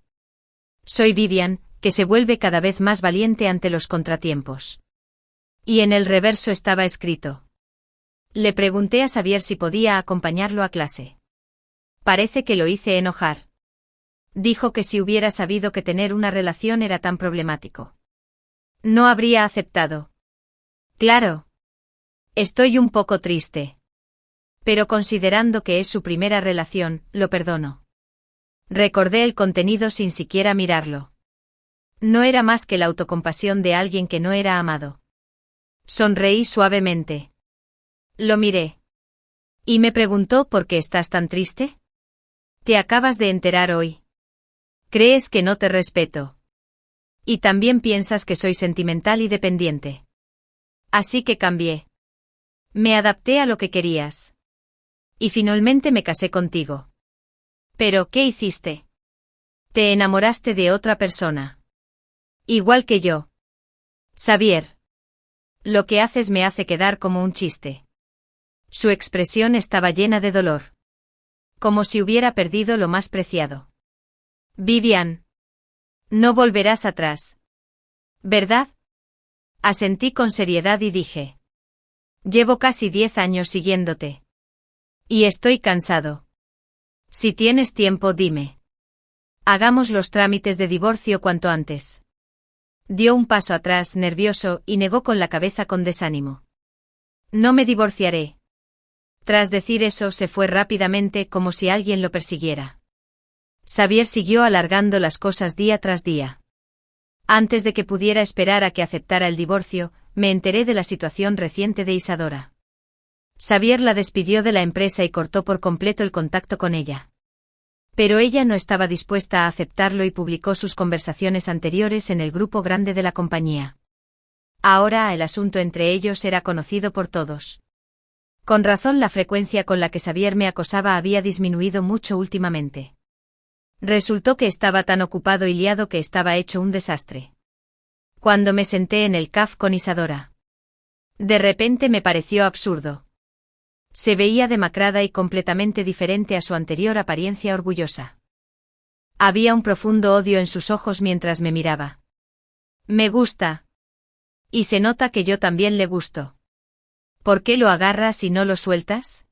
Soy Vivian, que se vuelve cada vez más valiente ante los contratiempos. Y en el reverso estaba escrito. Le pregunté a Xavier si podía acompañarlo a clase. Parece que lo hice enojar. Dijo que si hubiera sabido que tener una relación era tan problemático, no habría aceptado. Claro. Estoy un poco triste. Pero considerando que es su primera relación, lo perdono. Recordé el contenido sin siquiera mirarlo. No era más que la autocompasión de alguien que no era amado. Sonreí suavemente. Lo miré. Y me preguntó ¿por qué estás tan triste? Te acabas de enterar hoy. ¿Crees que no te respeto? Y también piensas que soy sentimental y dependiente. Así que cambié. Me adapté a lo que querías. Y finalmente me casé contigo. Pero, ¿qué hiciste? Te enamoraste de otra persona. Igual que yo. Xavier. Lo que haces me hace quedar como un chiste. Su expresión estaba llena de dolor. Como si hubiera perdido lo más preciado. Vivian. No volverás atrás. ¿Verdad? Asentí con seriedad y dije. Llevo casi 10 años siguiéndote. Y estoy cansado. Si tienes tiempo, dime. Hagamos los trámites de divorcio cuanto antes. Dio un paso atrás, nervioso, y negó con la cabeza con desánimo. No me divorciaré. Tras decir eso se fue rápidamente como si alguien lo persiguiera. Xavier siguió alargando las cosas día tras día. Antes de que pudiera esperar a que aceptara el divorcio, me enteré de la situación reciente de Isadora. Xavier la despidió de la empresa y cortó por completo el contacto con ella. Pero ella no estaba dispuesta a aceptarlo y publicó sus conversaciones anteriores en el grupo grande de la compañía. Ahora el asunto entre ellos era conocido por todos. Con razón la frecuencia con la que Xavier me acosaba había disminuido mucho últimamente. Resultó que estaba tan ocupado y liado que estaba hecho un desastre. Cuando me senté en el caf con Isadora. De repente me pareció absurdo. Se veía demacrada y completamente diferente a su anterior apariencia orgullosa. Había un profundo odio en sus ojos mientras me miraba. Me gusta. Y se nota que yo también le gusto. ¿Por qué lo agarras y no lo sueltas?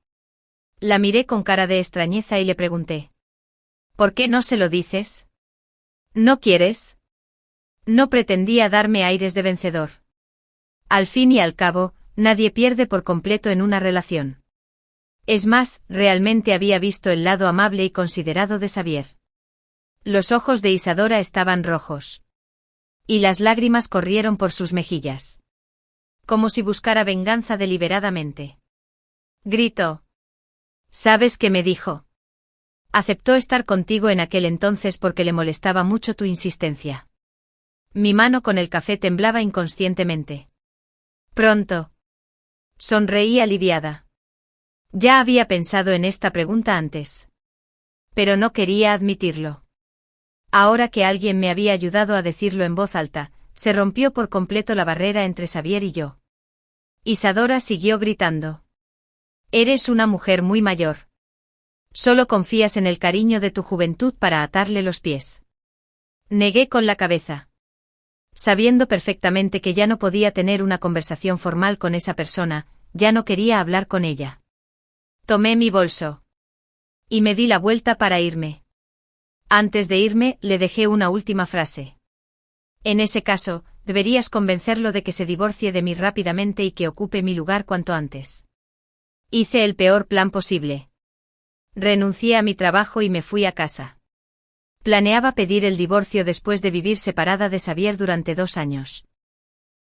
La miré con cara de extrañeza y le pregunté. ¿Por qué no se lo dices? ¿No quieres? No pretendía darme aires de vencedor. Al fin y al cabo, nadie pierde por completo en una relación. Es más, realmente había visto el lado amable y considerado de Xavier. Los ojos de Isadora estaban rojos. Y las lágrimas corrieron por sus mejillas. Como si buscara venganza deliberadamente. Gritó. ¿Sabes qué me dijo? Aceptó estar contigo en aquel entonces porque le molestaba mucho tu insistencia. Mi mano con el café temblaba inconscientemente. Pronto. Sonreí aliviada. Ya había pensado en esta pregunta antes. Pero no quería admitirlo. Ahora que alguien me había ayudado a decirlo en voz alta, se rompió por completo la barrera entre Xavier y yo. Isadora siguió gritando. Eres una mujer muy mayor. Solo confías en el cariño de tu juventud para atarle los pies. Negué con la cabeza. Sabiendo perfectamente que ya no podía tener una conversación formal con esa persona, ya no quería hablar con ella. Tomé mi bolso. Y me di la vuelta para irme. Antes de irme, le dejé una última frase. En ese caso, deberías convencerlo de que se divorcie de mí rápidamente y que ocupe mi lugar cuanto antes. Hice el peor plan posible. Renuncié a mi trabajo y me fui a casa. Planeaba pedir el divorcio después de vivir separada de Xavier durante 2 años.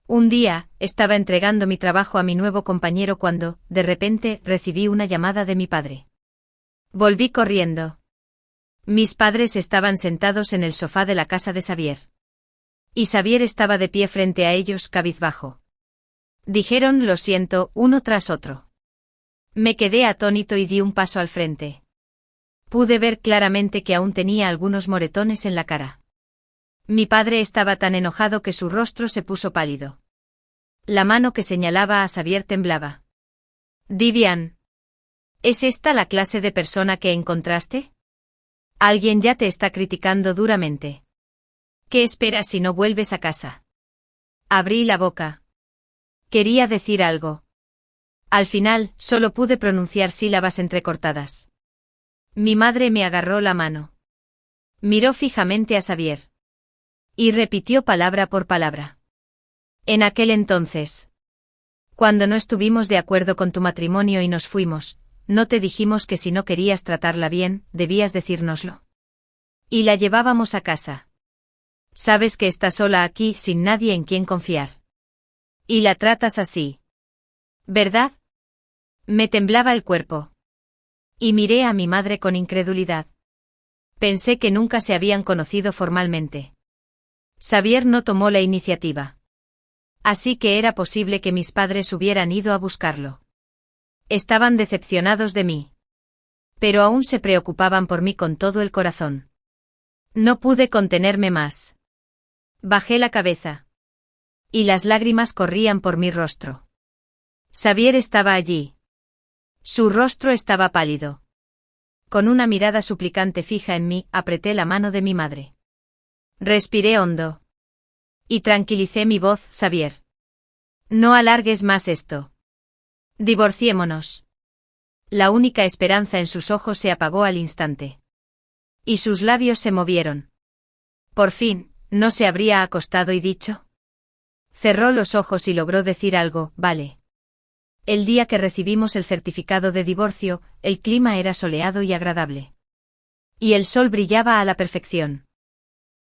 Un día, estaba entregando mi trabajo a mi nuevo compañero cuando, de repente, recibí una llamada de mi padre. Volví corriendo. Mis padres estaban sentados en el sofá de la casa de Xavier. Y Xavier estaba de pie frente a ellos, cabizbajo. Dijeron lo siento, uno tras otro. Me quedé atónito y di un paso al frente. Pude ver claramente que aún tenía algunos moretones en la cara. Mi padre estaba tan enojado que su rostro se puso pálido. La mano que señalaba a Xavier temblaba. Vivian. ¿Es esta la clase de persona que encontraste? Alguien ya te está criticando duramente. ¿Qué esperas si no vuelves a casa? Abrí la boca. Quería decir algo. Al final, solo pude pronunciar sílabas entrecortadas. Mi madre me agarró la mano. Miró fijamente a Xavier. Y repitió palabra por palabra. En aquel entonces. Cuando no estuvimos de acuerdo con tu matrimonio y nos fuimos, ¿no te dijimos que si no querías tratarla bien, debías decírnoslo? Y la llevábamos a casa. Sabes que está sola aquí sin nadie en quien confiar. Y la tratas así. ¿Verdad? Me temblaba el cuerpo. Y miré a mi madre con incredulidad. Pensé que nunca se habían conocido formalmente. Xavier no tomó la iniciativa. Así que era posible que mis padres hubieran ido a buscarlo. Estaban decepcionados de mí. Pero aún se preocupaban por mí con todo el corazón. No pude contenerme más. Bajé la cabeza. Y las lágrimas corrían por mi rostro. Xavier estaba allí. Su rostro estaba pálido. Con una mirada suplicante fija en mí, apreté la mano de mi madre. Respiré hondo. Y tranquilicé mi voz, Xavier. No alargues más esto. Divorciémonos. La única esperanza en sus ojos se apagó al instante. Y sus labios se movieron. Por fin, ¿no se habría acostado y dicho? Cerró los ojos y logró decir algo, vale. El día que recibimos el certificado de divorcio, el clima era soleado y agradable. Y el sol brillaba a la perfección.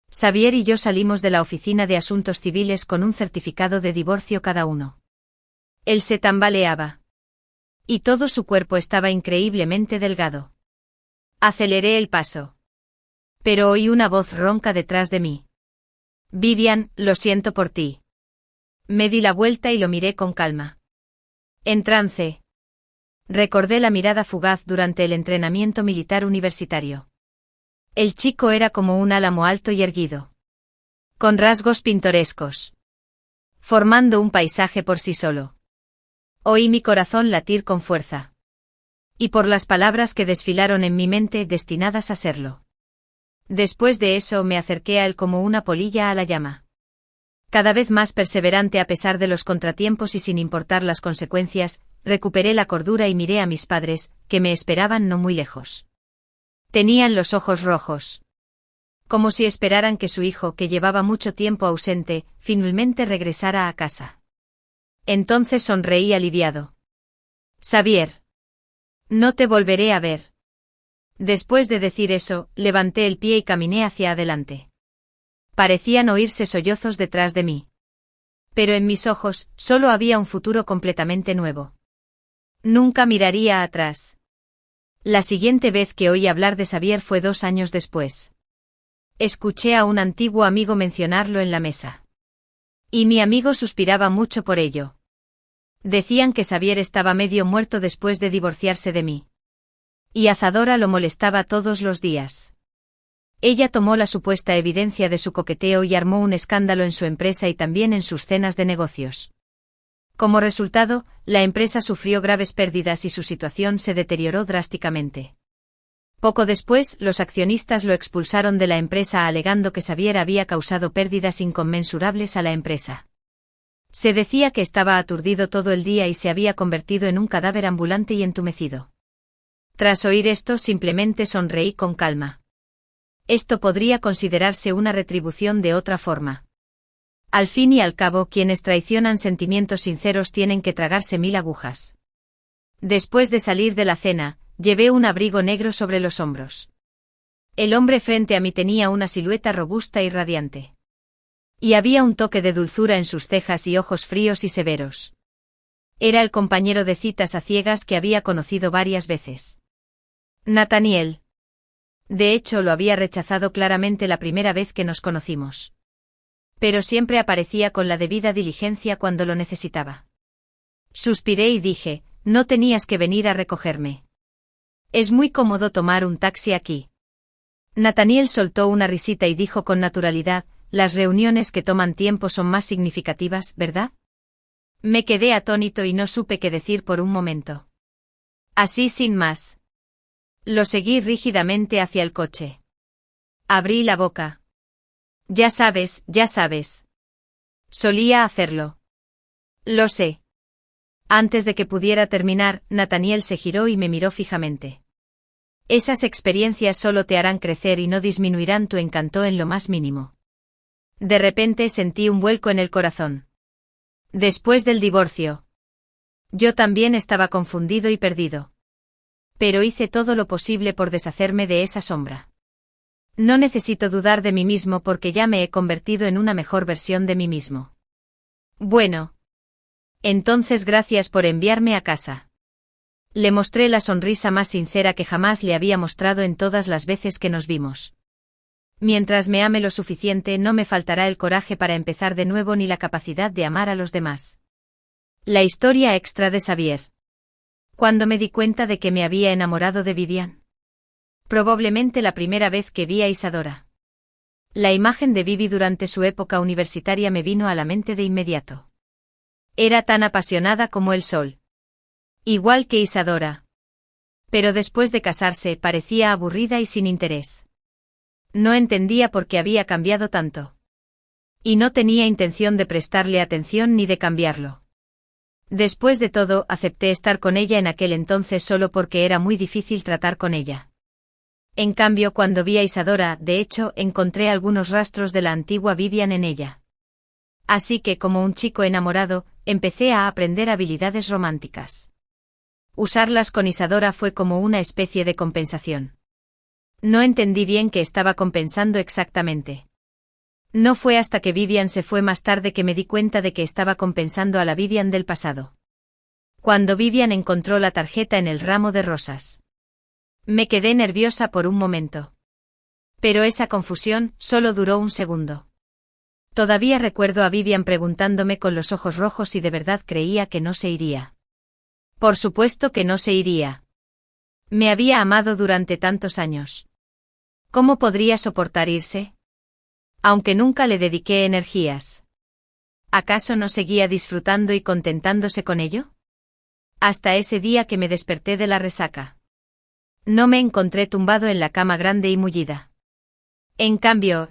Xavier y yo salimos de la oficina de asuntos civiles con un certificado de divorcio cada uno. Él se tambaleaba. Y todo su cuerpo estaba increíblemente delgado. Aceleré el paso. Pero oí una voz ronca detrás de mí. Vivian, lo siento por ti. Me di la vuelta y lo miré con calma. En trance. Recordé la mirada fugaz durante el entrenamiento militar universitario. El chico era como un álamo alto y erguido. Con rasgos pintorescos. Formando un paisaje por sí solo. Oí mi corazón latir con fuerza. Y por las palabras que desfilaron en mi mente destinadas a serlo. Después de eso me acerqué a él como una polilla a la llama. Cada vez más perseverante a pesar de los contratiempos y sin importar las consecuencias, recuperé la cordura y miré a mis padres, que me esperaban no muy lejos. Tenían los ojos rojos. Como si esperaran que su hijo, que llevaba mucho tiempo ausente, finalmente regresara a casa. Entonces sonreí aliviado. Xavier. No te volveré a ver. Después de decir eso, levanté el pie y caminé hacia adelante. Parecían oírse sollozos detrás de mí. Pero en mis ojos, solo había un futuro completamente nuevo. Nunca miraría atrás. La siguiente vez que oí hablar de Xavier fue 2 años después. Escuché a un antiguo amigo mencionarlo en la mesa. Y mi amigo suspiraba mucho por ello. Decían que Xavier estaba medio muerto después de divorciarse de mí. Y Azadora lo molestaba todos los días. Ella tomó la supuesta evidencia de su coqueteo y armó un escándalo en su empresa y también en sus cenas de negocios. Como resultado, la empresa sufrió graves pérdidas y su situación se deterioró drásticamente. Poco después, los accionistas lo expulsaron de la empresa alegando que Xavier había causado pérdidas inconmensurables a la empresa. Se decía que estaba aturdido todo el día y se había convertido en un cadáver ambulante y entumecido. Tras oír esto, simplemente sonreí con calma. Esto podría considerarse una retribución de otra forma. Al fin y al cabo, quienes traicionan sentimientos sinceros tienen que tragarse 1000 agujas. Después de salir de la cena, llevé un abrigo negro sobre los hombros. El hombre frente a mí tenía una silueta robusta y radiante. Y había un toque de dulzura en sus cejas y ojos fríos y severos. Era el compañero de citas a ciegas que había conocido varias veces. Nathaniel. De hecho, lo había rechazado claramente la primera vez que nos conocimos. Pero siempre aparecía con la debida diligencia cuando lo necesitaba. Suspiré y dije, no tenías que venir a recogerme. Es muy cómodo tomar un taxi aquí. Nathaniel soltó una risita y dijo con naturalidad, las reuniones que toman tiempo son más significativas, ¿verdad? Me quedé atónito y no supe qué decir por un momento. Así sin más. Lo seguí rígidamente hacia el coche. Abrí la boca. Ya sabes, ya sabes. Solía hacerlo. Lo sé. Antes de que pudiera terminar, Nathaniel se giró y me miró fijamente. Esas experiencias solo te harán crecer y no disminuirán tu encanto en lo más mínimo. De repente sentí un vuelco en el corazón. Después del divorcio. Yo también estaba confundido y perdido. Pero hice todo lo posible por deshacerme de esa sombra. No necesito dudar de mí mismo porque ya me he convertido en una mejor versión de mí mismo. Bueno. Entonces gracias por enviarme a casa. Le mostré la sonrisa más sincera que jamás le había mostrado en todas las veces que nos vimos. Mientras me ame lo suficiente, no me faltará el coraje para empezar de nuevo ni la capacidad de amar a los demás. La historia extra de Xavier. Cuando me di cuenta de que me había enamorado de Vivian. Probablemente la primera vez que vi a Isadora. La imagen de Vivi durante su época universitaria me vino a la mente de inmediato. Era tan apasionada como el sol. Igual que Isadora. Pero después de casarse parecía aburrida y sin interés. No entendía por qué había cambiado tanto. Y no tenía intención de prestarle atención ni de cambiarlo. Después de todo, acepté estar con ella en aquel entonces solo porque era muy difícil tratar con ella. En cambio, cuando vi a Isadora, de hecho, encontré algunos rastros de la antigua Vivian en ella. Así que, como un chico enamorado, empecé a aprender habilidades románticas. Usarlas con Isadora fue como una especie de compensación. No entendí bien qué estaba compensando exactamente. No fue hasta que Vivian se fue más tarde que me di cuenta de que estaba compensando a la Vivian del pasado. Cuando Vivian encontró la tarjeta en el ramo de rosas. Me quedé nerviosa por un momento. Pero esa confusión solo duró un segundo. Todavía recuerdo a Vivian preguntándome con los ojos rojos si de verdad creía que no se iría. Por supuesto que no se iría. Me había amado durante tantos años. ¿Cómo podría soportar irse? Aunque nunca le dediqué energías. ¿Acaso no seguía disfrutando y contentándose con ello? Hasta ese día que me desperté de la resaca. No me encontré tumbado en la cama grande y mullida. En cambio,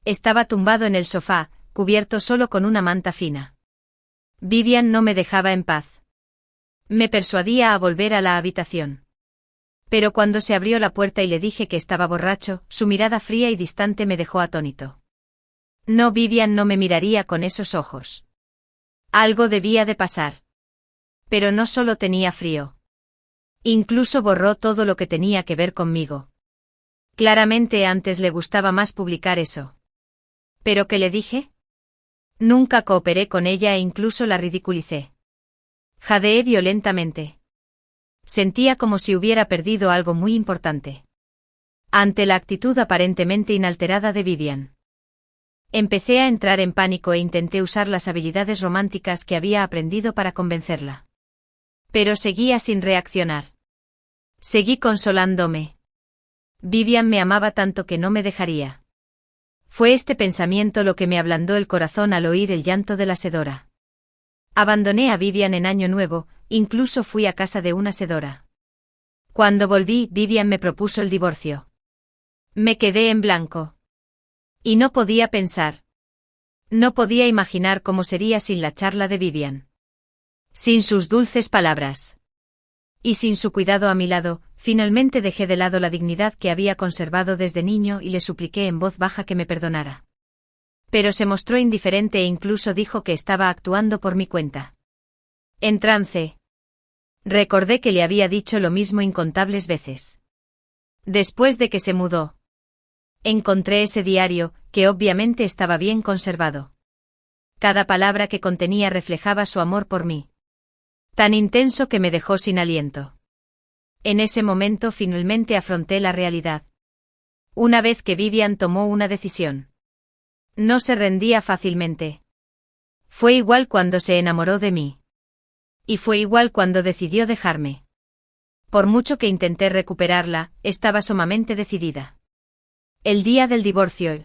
estaba tumbado en el sofá, cubierto solo con una manta fina. Vivian no me dejaba en paz. Me persuadía a volver a la habitación. Pero cuando se abrió la puerta y le dije que estaba borracho, su mirada fría y distante me dejó atónito. No, Vivian no me miraría con esos ojos. Algo debía de pasar. Pero no solo tenía frío. Incluso borró todo lo que tenía que ver conmigo. Claramente antes le gustaba más publicar eso. ¿Pero qué le dije? Nunca cooperé con ella e incluso la ridiculicé. Jadeé violentamente. Sentía como si hubiera perdido algo muy importante. Ante la actitud aparentemente inalterada de Vivian. Empecé a entrar en pánico e intenté usar las habilidades románticas que había aprendido para convencerla. Pero seguía sin reaccionar. Seguí consolándome. Vivian me amaba tanto que no me dejaría. Fue este pensamiento lo que me ablandó el corazón al oír el llanto de la sedora. Abandoné a Vivian en Año Nuevo, incluso fui a casa de una sedora. Cuando volví, Vivian me propuso el divorcio. Me quedé en blanco. Y no podía pensar. No podía imaginar cómo sería sin la charla de Vivian. Sin sus dulces palabras. Y sin su cuidado a mi lado, finalmente dejé de lado la dignidad que había conservado desde niño y le supliqué en voz baja que me perdonara. Pero se mostró indiferente e incluso dijo que estaba actuando por mi cuenta. En trance. Recordé que le había dicho lo mismo incontables veces. Después de que se mudó. Encontré ese diario, que obviamente estaba bien conservado. Cada palabra que contenía reflejaba su amor por mí. Tan intenso que me dejó sin aliento. En ese momento finalmente afronté la realidad. Una vez que Vivian tomó una decisión. No se rendía fácilmente. Fue igual cuando se enamoró de mí. Y fue igual cuando decidió dejarme. Por mucho que intenté recuperarla, estaba sumamente decidida. El día del divorcio.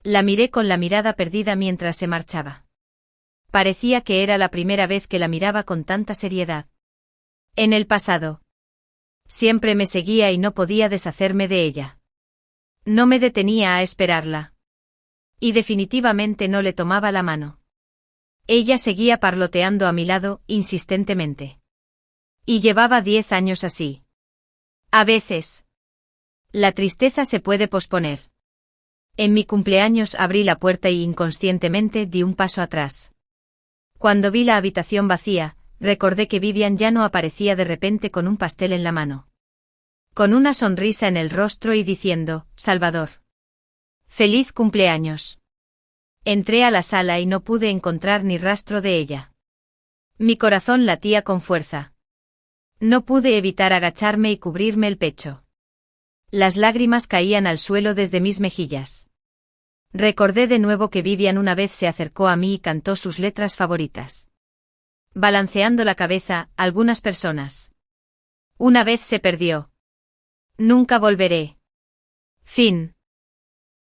La miré con la mirada perdida mientras se marchaba. Parecía que era la primera vez que la miraba con tanta seriedad. En el pasado. Siempre me seguía y no podía deshacerme de ella. No me detenía a esperarla. Y definitivamente no le tomaba la mano. Ella seguía parloteando a mi lado, insistentemente. Y llevaba 10 años así. A veces. La tristeza se puede posponer. En mi cumpleaños abrí la puerta y inconscientemente di un paso atrás. Cuando vi la habitación vacía, recordé que Vivian ya no aparecía de repente con un pastel en la mano. Con una sonrisa en el rostro y diciendo, Salvador. ¡Feliz cumpleaños! Entré a la sala y no pude encontrar ni rastro de ella. Mi corazón latía con fuerza. No pude evitar agacharme y cubrirme el pecho. Las lágrimas caían al suelo desde mis mejillas. Recordé de nuevo que Vivian una vez se acercó a mí y cantó sus letras favoritas. Balanceando la cabeza, algunas personas. Una vez se perdió. Nunca volveré. Fin.